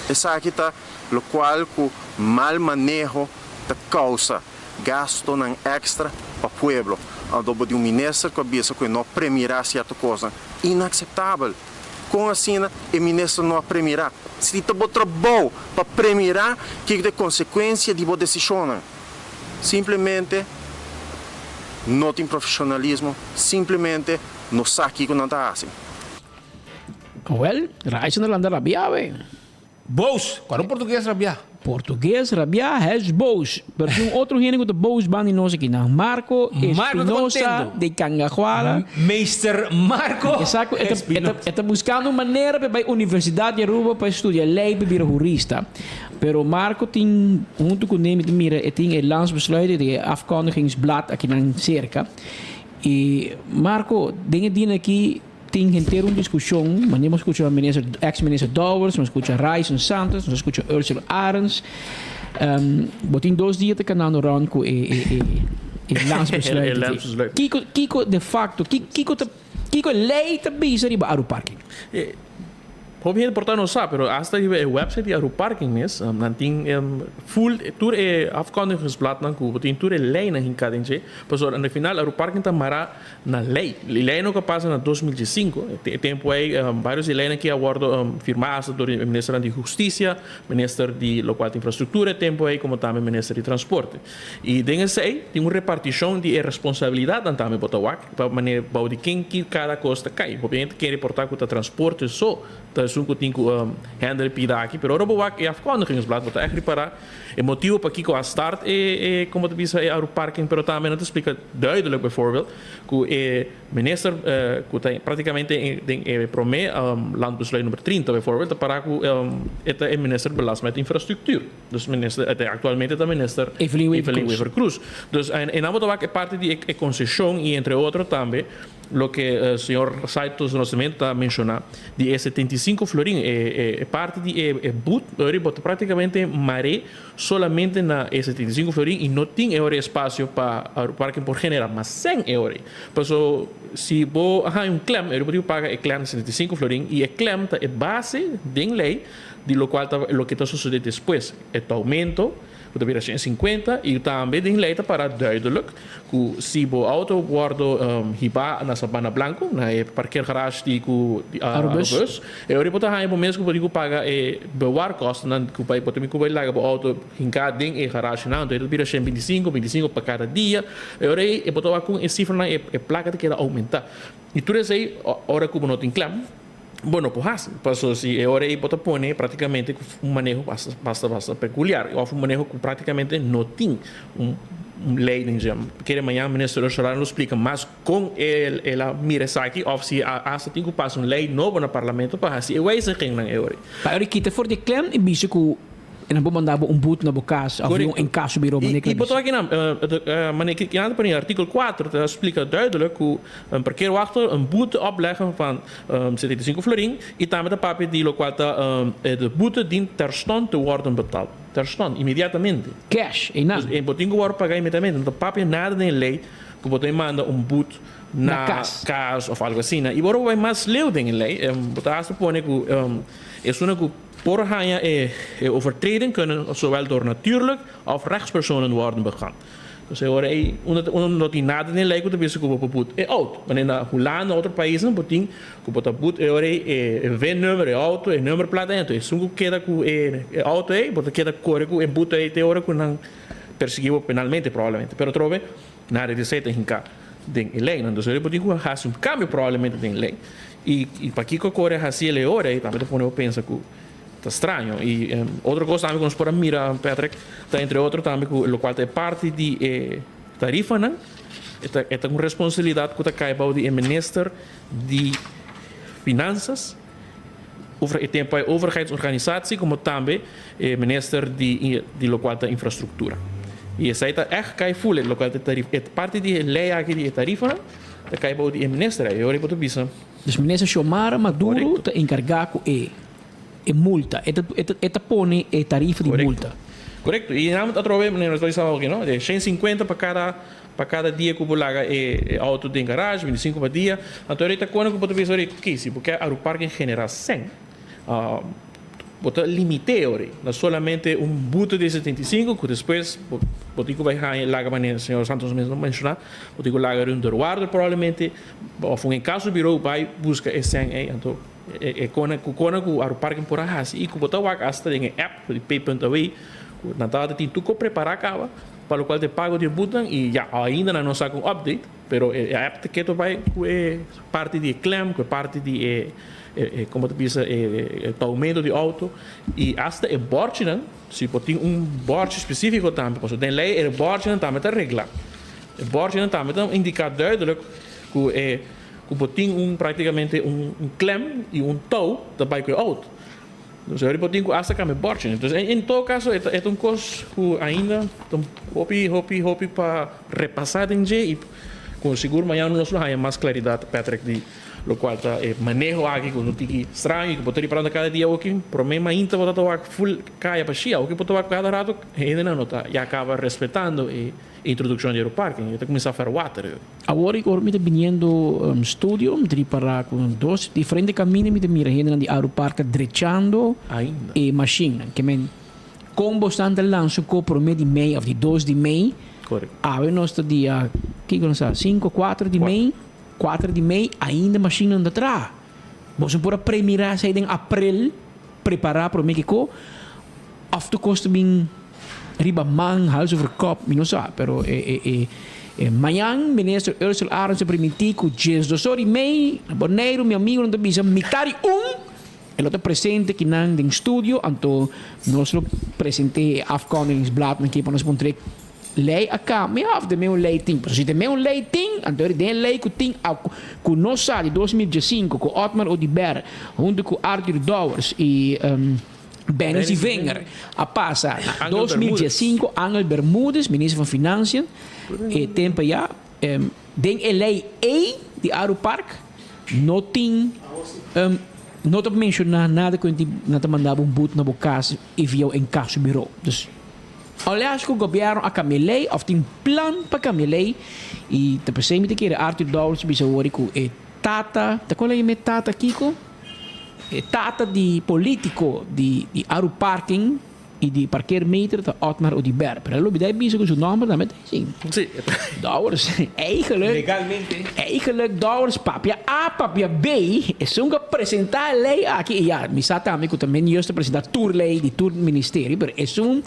Essa aqui está o qual com mal manejo da causa gasto não extra para o povo. Então, de um ministro que pensa que não premiará certa coisa, inaceitável. Com assim, o ministro não premiará. Se está trabalho para premiar, que é a consequência de boa decisão. Simplesmente não tem profissionalismo, simplesmente não sabe que não está assim. Well, reis na landa rabia, we. Boos, qual é o português rabia? Português rabia é boos. Mas outro gênero de boos bani nós aqui na Marco Espinosa de Cangajuala. Meester Marco. Exato, está buscando maneira para a Universidade de Aruba para estudar lei para vir jurista. Pero Marco tem junto com ele mira tem o landsbesluit de afkondigingsblad aqui na cerca. E Marco, dingen aqui tem que ter uma discussão, mas nós escutamos ex-ministro Dowers, nós escutamos Raison Santos, nós escutamos Ursula Arens. Botin 2 dias de canal no round com o landsbesluit. Kiko de facto, Kiko lei está bezig riba Aruparking. Hobby het portaan ons saap, pero hasta die website die Aruparking is, dan ting full tour afkondigingsblad nan ku, botin tour lei na hinkadinje, pues no final Aruparking tamara na lei. Lei no que passa na 2005, tempo aí vários leis que aguardo firmadas por o ministro de Justiça, ministro de local de infraestrutura, tempo aí como também ministro de transporte. E dengue aí tem uma repartição de responsabilidade também botawak, para maneira de quem que cada costa cai. Obviamente quem reportar que o transporte só que tem que handle pida aqui, pero ora é afkondigingsblad, wat echt reparar. O motivo para que a start como te disse é Aruparking, pero também não te explica duidelijk bijvoorbeeld que o minister que tem praticamente promete landbesluit nummer 30 bijvoorbeeld para que o minister belasting met infrastructuur. Dus minister atualmente é minister Evelyn Wever Cruz. Dus en ambos é parte de concessão e entre outros também lo que o senhor Saitos está mencionando de 75 florin é parte de but praticamente maré solamente na 75 florin e não tem espaço para o parque por general, mas 100 euros. Então, se você tem claim, você pode pagar o claim de 75 florin e o claim é base da lei de lo qual lo que está sucedendo depois. É o aumento que vira 150 e também tem lei para duidelijk que se o auto guardo hiba na Sabana Blanco na parkeergarage die ku Arubus e ori pota ha momento que pode pagar bewar cost na que vai pode me vai laga o auto hinka ding e garage na então vira 125 para cada dia e ori e pota com e cifra na e placa que aumentar e tudo isso aí ora como não tem claim. Bueno, pues pasó si ahora y bota pone prácticamente un manejo bastante peculiar, o un manejo que prácticamente no tiene un lei, que mañana o ministro Ursula nos explica más con el Miresaki, o si hasta tiene que pasar una ley nueva en el parlamento para así, e vai se ging ahora. Para kita voor de klem en bicho ku en dan mandava boet na bokas of een kassobureau e botou aqui na para o artigo 4 explica duidelijk hoe een parkeerwachter een boete opleggen van 75 florin e também de papel die local de boete dient terstond te worden betaald. Terstond, imediatamente. Cash, dus en botinho wordt pagar imediatamente. Então papel nada de lei que botou manda boete na casa of algo assim. E agora vai mais leu de lei. Botou a supone que é uma que por overtreding kunnen zowel door natuurlijk of rechtspersonen worden begaan. Dus agora não tem nada nem lei que talvez se ocupa por é auto. Mas na Holanda, outro país, não tem que botar but agora é VIN-nummer, é auto, é número plata, então é sungo queda com é auto aí, bota queda corre com é but aí te hora com não perseguiu penalmente provavelmente. Pero trove nada de certo em cá tem lei, não sei pode que haja cambio provavelmente tem lei. E para que corre assim ele hora aí também depois eu penso que está estranho. E outra coisa também que nós podemos mirar, Patrick, está entre outros também, o qual é parte de tarifa, né? É uma responsabilidade que está caindo do minister de Finanças, tem a overheidsorganisatie, como também o minister de local da infraestrutura. E essa está echt cai full, local da tarifa. É parte de lei aqui de tarifa, está caindo do minister. Eu olhei para o bisa. Dus minister Xiomara Maduro está encarregado e multa, eta pone e tarifa de multa. Correto. E nós trovamos, nós estamos aqui, não? De 150 para cada dia que você laga auto de garagem, 25 por dia. Então, ele está quando que você vai ver porque o parque em geral 100. Você limite não solamente buto de 75, que depois você vai lagar, mas o senhor Santos mesmo mencionou, você vai lagar Eduardo provavelmente, ou em caso virou vai buscar esse 100, então quando o parque por aí e que botar o hasta em app de pay.away na data tem tudo preparar acaba para o qual te pago de button e já ainda não sabe um update, pero a app que tu vai parte de claim, que parte de como tu diz aumento de auto e hasta o board não, se tem board específico também, porque tem lei o board não também está regla, o board não também indica duidelijk que que tem praticamente claim e tow da bike auto. Então, eu botinho que hasta came bordo. Então, em todo caso, é coisa que ainda hopi para repassar em dia e com seguro amanhã nós não mais claridade, Patrick, de lo qual está manejo aqui com o tiki estranho que botar para cada dia aqui, problema ainda botar o full caia para chia, o que botar cada rato ainda não está e acaba respeitando a introdução de aeroparking, então começa a fazer water. Agora eu me vindo studio, me para com dois diferentes caminhos, me mira ainda de aeroparque drechando e machine, que men com bastante lanço com promedio de mei of de 2 de mei. Correto. Nós dia que não sabe 5, 4 de mei. 4 de mei ainda machine anda atrás. Você pode premirar sair em abril, preparar para o México. After custa bem riba man, hals over kop, não sabe, pero amanhã ministro Ursula Arons permitiu que 10 de mei, boneiro, meu amigo, não devia mitari ele está presente aqui no estúdio, então nós apresentei afkondingsblad aqui para nós mostrar lei acá, me have de meu lei tem, se de meu lei tem, então ele tem lei que tem com nossa de 2005 com Otmar Odiber, junto com Arthur Dowers e Benny Wenger, a passa 2005 Angel Bermúdez, ministro de Finanças, e tempo já den a lei de Aeropark não tem não te mencionar nada que não te mandava boot na boca e viu em caso bureau. Dus aliás, que o governo a camelei, ou tem plano para camelei, e te percebe que era Arthur Dowles, bisa ori ko tata, te qual é tata Kiko? Tata de político de aeroparking e de parkeermeter de Otmar Odiber. Pero lo bidai bisa ko zijn naam, dan met zien. Sim. Dowles, eigenlijk Dowles papia A, papia B, is zo'n apresentar lei aqui, ja, mi sa também que também juist apresentar tour lei de tour ministério, pero é zo'n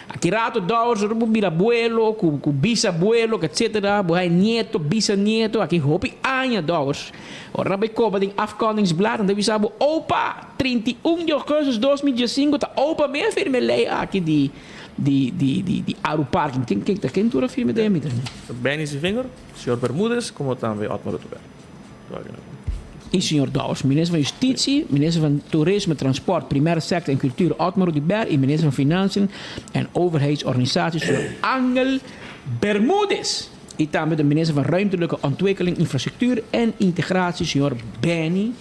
aqui rato Dowles, rubo birabuelo, com bisabuelo, etc. Bohai nieto, bisnieto, aqui hopi anja Dowles. Ora bij kopen ding afkondingsblad en dan we zeggen opa 31 de augustus 2005 ta opa meer firme lei aqui de aeroparking. Quem tu firme de meter? Benny Wenger, senhor Bermúdez, como também Otmar Odiber. E senhor Dowles, ministro van Justitie, minister van Toerisme, Transport, Primaire Sector en Cultuur Otmar Odiber en minister van Financiën en Overheidsorganisaties senhor Angel Bermúdez. E também de minister van Ruimtelijke Ontwikkeling, Infrastructuur en Integratie, senhor Benny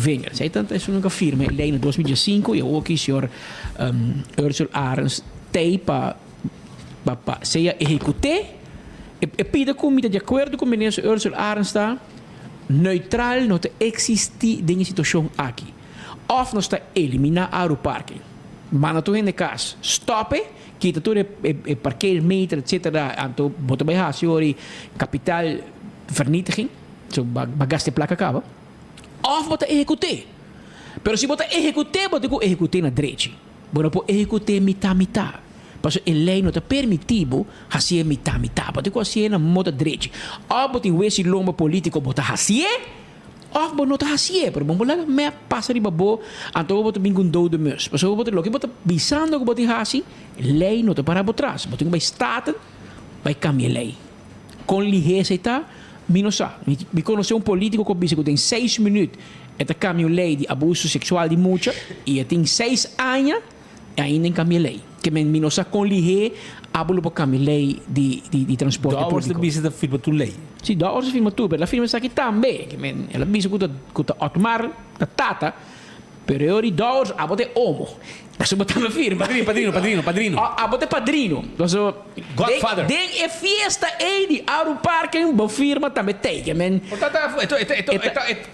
Wenger. Zij tanto is een firma in lijn 2005 e ook is senhor Ursula Arons para seja executé e pide comigo de acordo com o ministro Ursula Arons está neutral não te existe de situação aqui. Of nós está eliminar aeroparking. Mana tu in caso, stoppe, kita tu e parkeermeter, etc. Anto bota bij hasiori kapitaalvernietiging, zo bagaste plaka acaba. Of bota execute. Pero si bota execute, bota ku execute na direito. Bota po execute mita. Paso a lei não está permitido fazer mita. Bota ku fazer na moda direito. Ou bota em esse lomba político bota fazer. Of bo nota hasie, pero bom bola me passa riba bo, anto bo to bingun do de mus. Paso bo to loki bo to bisando ko bo ti hasi, lei nota para bo tras. Bo tinga by staten, by cambia lei. Com ligeça tá, minosa. Me conheceu político que disse que tem 6 minutos. Eta cambia lei de abuso sexual de mucha e tem 6 anos ainda em cambia lei. Que men minosa com ligeça abulo po kami lei di transporte pubblico. Da orsa bisa da firma tu lei. Sì, da orsa firma tu, per la firma sa che tambe, che men la bisa kuta otmar da tata, per ori da orsa abote omo. Passo botando firma. Padrino. Abote padrino. Passo Godfather. Den e fiesta e di Aru Parken bo firma tambe te, che men. Portata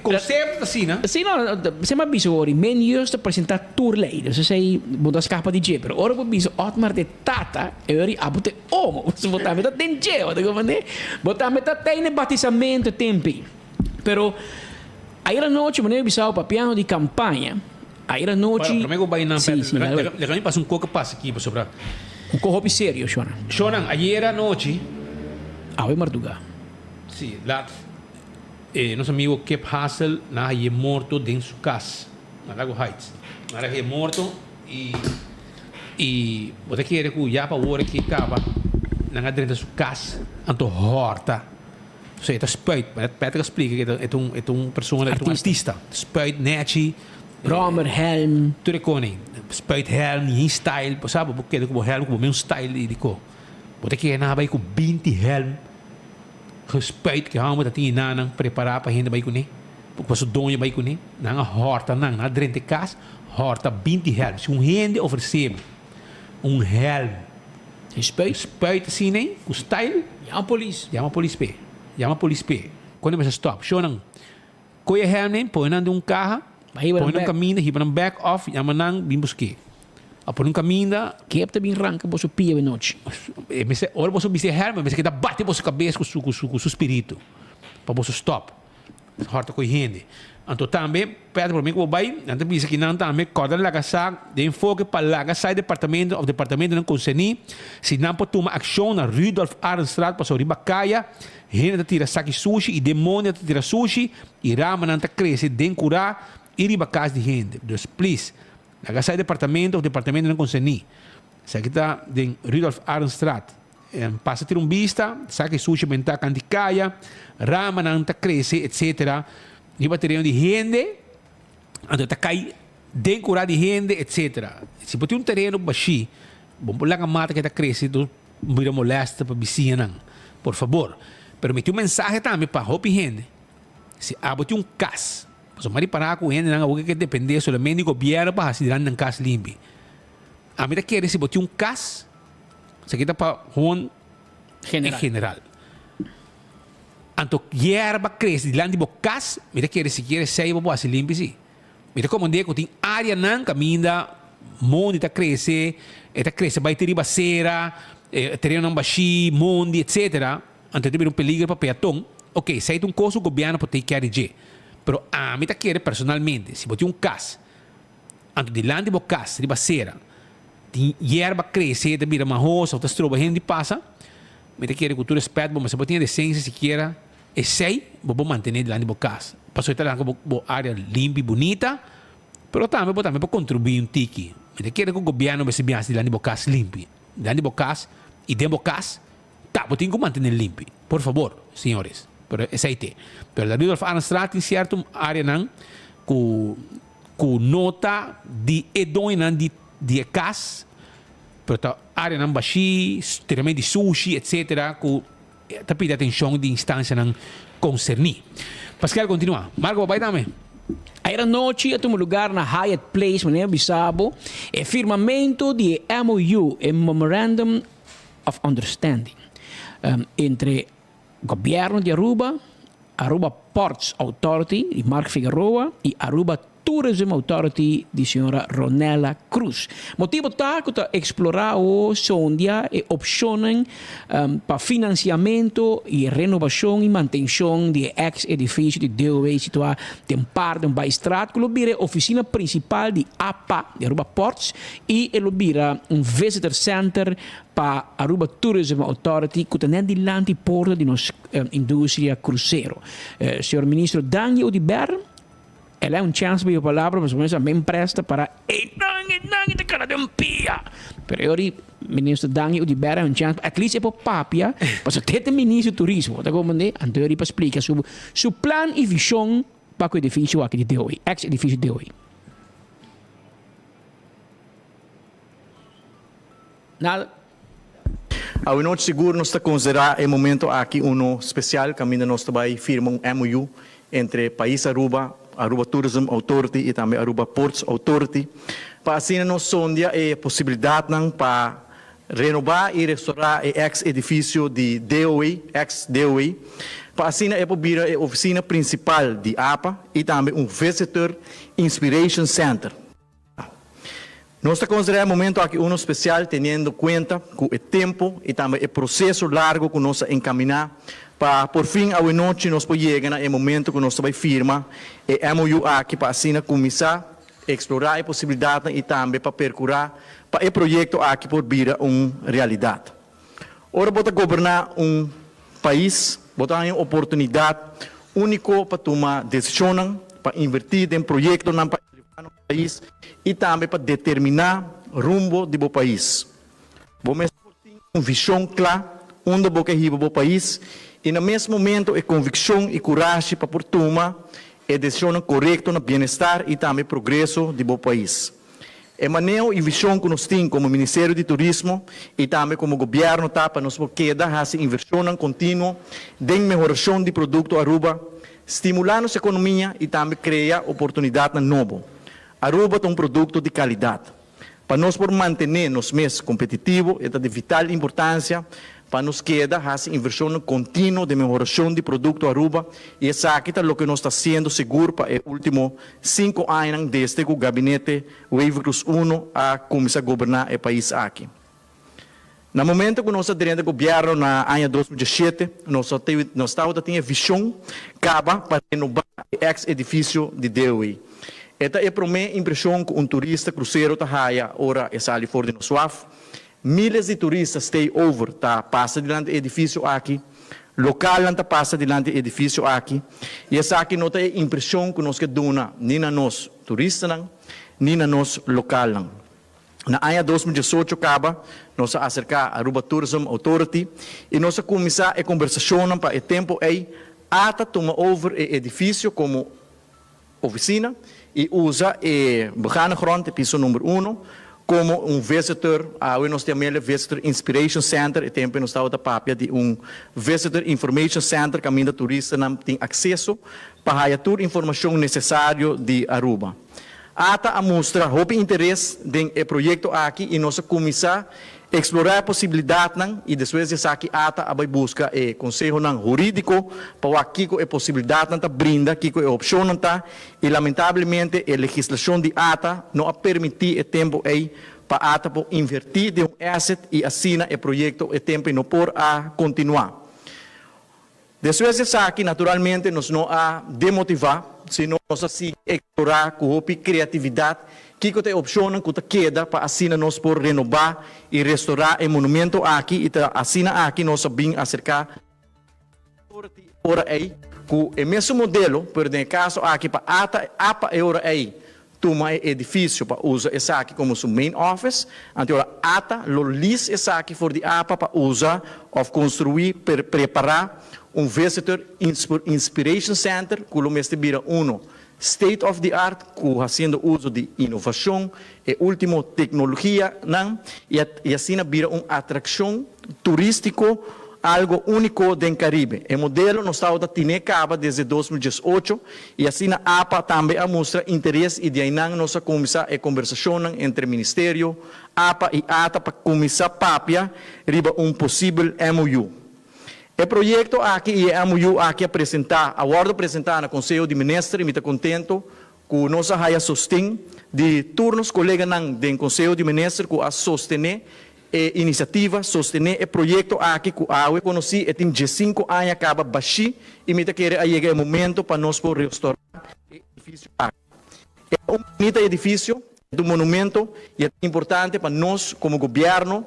concept assim, né? Sì, no, sembra biso ori men just presenta tour lei, se sei boda scappa di je, però ora bo biso otmar de tata e ori abote omo. Passo botando da dengeo, da come ne. Botando da tene batizamento tempi. Però aí la noche maneiro bisao pa piano di campagna. Aí era noite. Para mim, vai na sim, legal passa coca passa aqui para sobrar. Hobby sério, Shonan. Shonan, ayer à noite. Ave Marduga. Sim, lá. Nosso amigo Kep Hassel, na é morto dentro de sua casa, na Lago Heights. Na é morto e você quer que o já para hora que acaba na dentro da sua casa, anto horta. Você está spuit, mas Peter explica que é um pessoa, é um artista. Spuit, neti. Romer, helm. Tudo koning. Spuit helm, in style. Sabe, porque com helm com meu style de co. Você quer na vai com 20 helm. Gespuit que há tinha nanang preparar para gente vai com ne. Porque o dono vai com ne. Na horta na drente casa, horta 20 helm. Se gente oferecer helm. Spuit assim nem, com style. Chama polícia P. Quando você stop, shonan. Coi helm nem, põe num carro. Põe num caminho, hiba num back off, chama nang bim busque. Põe num caminho, que é bem ranca, você pia de noite. Ora você bisa helm, mas que dá bate você cabeça com seu espírito. Para você stop. Horta com gente. Então também, perto para mim que vai, então bisa que não também corda lá casa, de enfoque para lá casa departamento não conseni, se não pode tomar ação na Rudolf Arnstraat para sobre Bacaia, gente tira saque sushi e demônio tira sushi e rama não tá cresce den curar e riba casa de gente. Dus please, lá casa departamento não conseni. Se aqui tá de Rudolf Arnstraat, passa ter vista, saque sushi mentar canticaia, rama não tá cresce, etc. Riba terreno de gente, então tá cai den curar de gente, etc. Se botar terreno baixo, vamos lá a mata que tá crescendo, vira molesta para vizinha, por favor. Pero meti mensagem também para roupa gente. Se botar cas, so mari parar com gente, não que depender somente do governo para se tirar cas limpo. A mim tá querer se botar cas, se aqui tá para general. Anto hierba cresce de lá de bocas, mira que se quer sair para assim limpo sim. Mira como onde que tem área não caminha, mundo está cresce, vai ter ribaceira, terreno não baixi, mundo, etc. Anto tem um peligro para peatão. Ok, sai um curso o governo para ter que arranjar. Pero a mim tá querer personalmente, se botar cas, anto de lá de bocas, ribaceira, tem hierba cresce, mira uma roça, outra estroba, gente passa. Mira que cultura respeito, mas se botar decência se queira, e sei, vou manter lá de bocas. Passou a estar com área limpa e bonita, mas também para contribuir tiki. Mira que o governo vai se bem lá de bocas limpo. Lá de bocas e de bocas, tá, tem que manter limpo. Por favor, senhores. Pero esse aí tem. Pero la Rudolf Arnstraat tem certo área não com nota de edon não de cas. Pero área não baixi, treinamento de sushi, etc. Com tapi atenção de instância não concerni. Pascal continua. Marco, vai também. Era noite, a um lugar na Hyatt Place, Mané Bissabo, e firmamento de MOU, Memorandum of Understanding, entre o governo de Aruba, Aruba Ports Authority, de Mark Figueroa, e Aruba Tourism Authority di signora Ronella Cruz. Motivo taco ta explorare o sondia e opzioni para financiamento e renovazione e manutenzione di ex edificio di DOE situato in parte un baistrat, che lo bira officina principale di APA di Aruba Ports e lo bira un visitor center para Aruba Tourism Authority che tenne di lanti porta di nostra industria crucero. Signor Ministro Dani Odiber, ela é um chance para a palavra, mas começa a me empresta para de cara de um pia. Pero eu ministro Dani Udibera é um chance, at least é para papia, para ter ministro do turismo. Da como né, Antônio para explicar seu plano e visão para o edifício aqui de DOE, ex-edifício de DOE. Nada. A noite seguro nós está considerar o momento aqui especial, caminho nós também firma MOU entre país Aruba Tourism Authority e também Aruba Ports Authority, para assim nós sondia a possibilidade para renovar e restaurar o ex-edifício de DOE, ex-DOE, para assim é para a oficina principal de APA e também Visitor Inspiration Center. Nós estamos considerando o momento aqui especial, tendo em conta com o tempo e também o processo largo que nós encaminhar para, por fim, a noite nós podemos chegar no momento que nós vamos firmar o MOU aqui para assim começar a explorar a possibilidade e também para percorrer para o projeto aqui por vir uma realidade. Ora, bota governar país, bota uma oportunidade única para tomar decisões, para invertir em projetos no país e também para determinar o rumbo do país. Vamos ter uma visão clara onde vamos ir para o país e no mesmo momento a convicção e coragem para tomar a decisão correta no bem-estar e também progresso do país. É maneira e visão que nós temos como Ministério de Turismo e também como governo para nós quedar essa inversão contínua de melhoração de produto Aruba, estimular nossa economia e também criar oportunidades novas. Aruba tem um produto de qualidade. Para nós por manter nos mesmos competitivos, é de vital importância para nos quedar essa inversão contínua de melhoração de produto Aruba e essa aqui é o que nós está sendo seguro para os últimos 5 anos desde que o gabinete Wave Cruz 1 a começar a governar o país aqui. No momento que nós estamos governo na ano 2017, nós estamos tendo visão para renovar o ex-edifício de DOE. Esta é a primeira impressão que turista cruzeiro está raia ora é ali fora de nosso suave. Milhares de turistas stay over tá passa diante do edifício aqui, local tá passa diante do edifício aqui. E essa aqui não tem impressão que nós que dona nem na nós turistas nem na nós local não. Na ano 2018 acaba nós acercar a Aruba Tourism Authority e nós começar a conversação para o tempo aí até tomar over o edifício como oficina e usa o Bacana Grande, piso número 1, como visitor, nós temos o Visitor Inspiration Center, e também nós estamos a papia de Visitor Information Center, que a turista não tem acesso para a toda a informação necessária de Aruba. Ata a mostrar o interesse do projeto aqui e nós começar a explorar a possibilidade e depois de aqui ata vai buscar o conselho jurídico para aqui a possibilidade de brinda aqui a opção e lamentavelmente a legislação de ata não permite o tempo aí para ata invertir de asset e assina o projeto o tempo não por a continuar. Depois de aqui naturalmente nós não a demotivar senão nós assim explorar com criatividade que tem opção que queda para assinar nós por renovar e restaurar o monumento aqui e assinar aqui nós bem acercar por aí com o mesmo modelo por no caso aqui para apa euro aí toma edifício para usar essa aqui como seu main office então ata lo lease essa aqui for de apa para usar ou construir preparar Visitor Inspiration Center que o mestre vira state of the art, fazendo uso de inovação e última tecnologia, e assim vira uma atração turística, algo único do Caribe. O modelo nós estamos tendo cabo desde 2018 e assim a APA também mostra interesse e de aí nós começar a conversação entre o Ministério, APA e ATA para começar a papia riba possível MOU. O projeto aqui e a MOU aqui apresentar no Conselho de Ministros, me está contento que nós haya sostém de turnos colega nang den Conselho de Ministros que a sostener iniciativa, sostener o projeto aqui que eu conheci e tem 15 anos acaba baixi e me querer chegar o momento para nós por restaurar o edifício aqui. É um bonito edifício do monumento e é importante para nós como governo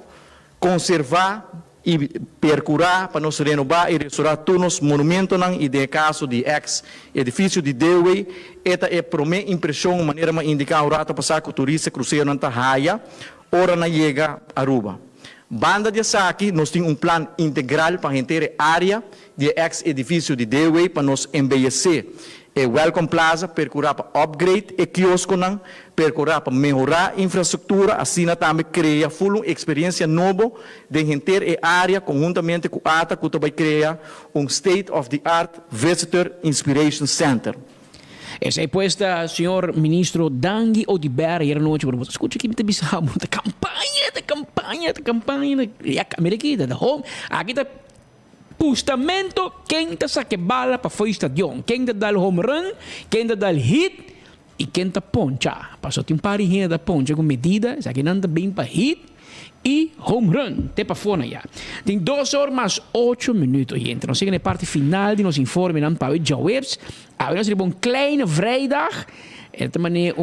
conservar e percurar para nós renovar e restaurar todos os monumentos e de caso de ex-edifício de Dewey, esta é para minha impressão, maneira de indicar o rato passar que o turista cruzeiro não está raia, ora não chega a Aruba. Banda de aqui, nós temos um plano integral para a inteira área de ex-edifício de Dewey para nós embellecer. É Welcome Plaza, percurar para upgrade e quiosco, percurar para melhorar a infraestrutura, assim também criar full experiência nova de inteira área, conjuntamente com a ATA, que vai criar um state-of-the-art Visitor Inspiration Center. Essa é posta, senhor ministro Dangi Odibera, e era noite, por você escuta que me bisamo da campanha, e a câmera aqui, da home, aqui está postamento, quem está saque bala para foi estadião, quem está dando home run, quem está dando hit, e quem está poncha. Passou tem parinha da poncha com medida, isso aqui não está bem para hit, e home run, até para fora já. Tem 2 horas mais 8 minutos, gente. Nós chegamos na parte final de nos informe não para o Jawebs. Agora nós temos kleine vrijdag. Também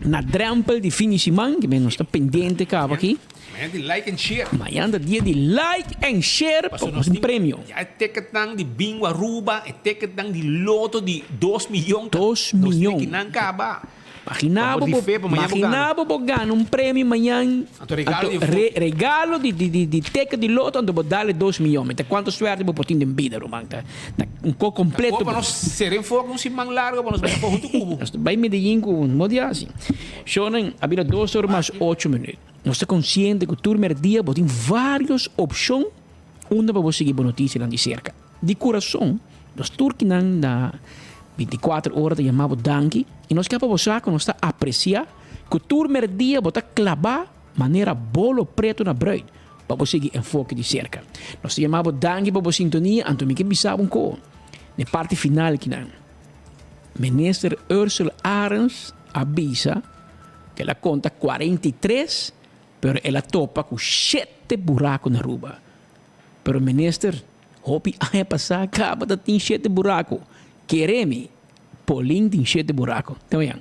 na drempel de fim de semana, que nós está pendente cá aqui. Amanhã de like and share. Amanhã é dia de like and share para um prêmio. É ticket de bingo Aruba, é ticket de loto de 2 milhões. 2 milhões. Que não acaba. Imaginava por ganhar um prêmio amanhã. Regalo de ticket de loto, onde vou dar 2 milhões. Então, quanto suerte vou poder em vida, Romão? Um pouco completo. Para nós serem fogo um simão largo, para nós vamos para junto cubo. Nós vai Medellín com um modo assim. Shonen, havia 2 horas mais 8 minutos. Nós estamos conscientes que o turno dia tem várias opções onde vamos seguir boa notícia lá de cerca. De coração, nós turcos na 24 horas de chamado Dangi, e nós queremos você que nós está apreciar que o turno dia bota clavar maneira bolo preto na bread para conseguir enfoque de cerca. Nós chamamos Dangi para sintonia, então me que bisava um pouco. Na parte final que não. Minister Ursula Arens avisa que ela conta 43, pero ela topa com 7 buracos na Aruba. Pero minister, hope a passar acaba de ter 7 buracos. Queremos, Paulinho tem 7 buracos. Então, é.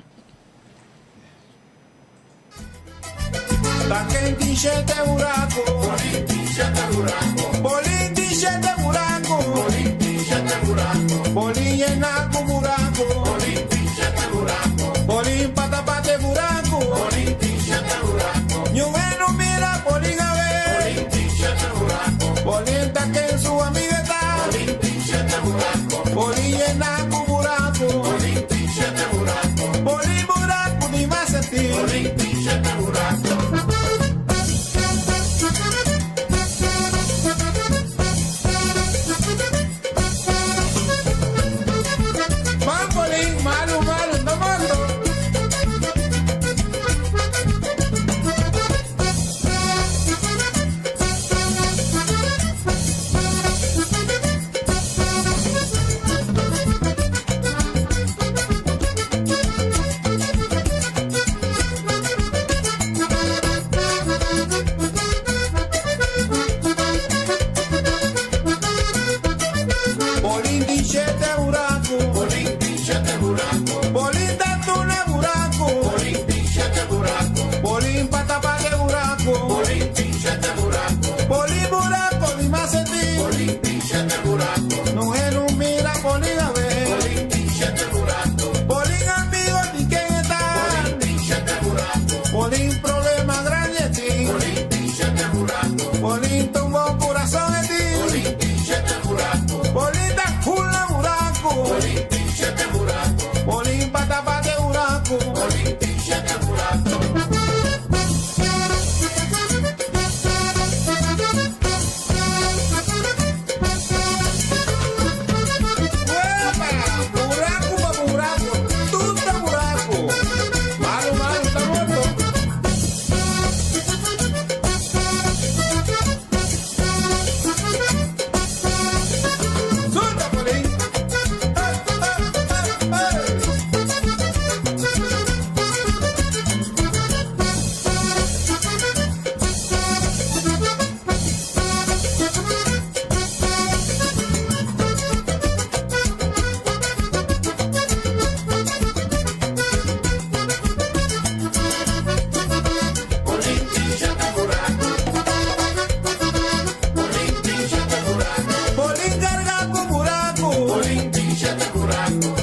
Paulinho tem 7 buracos. Paulinho tem 7 buracos. Paulinho tem 7 buracos. Paulinho tem 7 buracos. Paulinho é naco buraco. Paulinho tem 7 buracos. Paulinho patapate buraco. Paulinho tem 7 buracos. Ninguém não mira Paulinho a ver. Paulinho tem 7 buracos. Paulinho tá quem sua amiga tá. Paulinho tem 7 buracos. Paulinho é naco buraco. Paulinho tem 7 buracos. Paulinho buraco de mais sentir. Paulinho tem 7 buracos.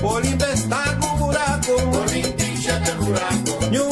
Polimbe está com buraco. New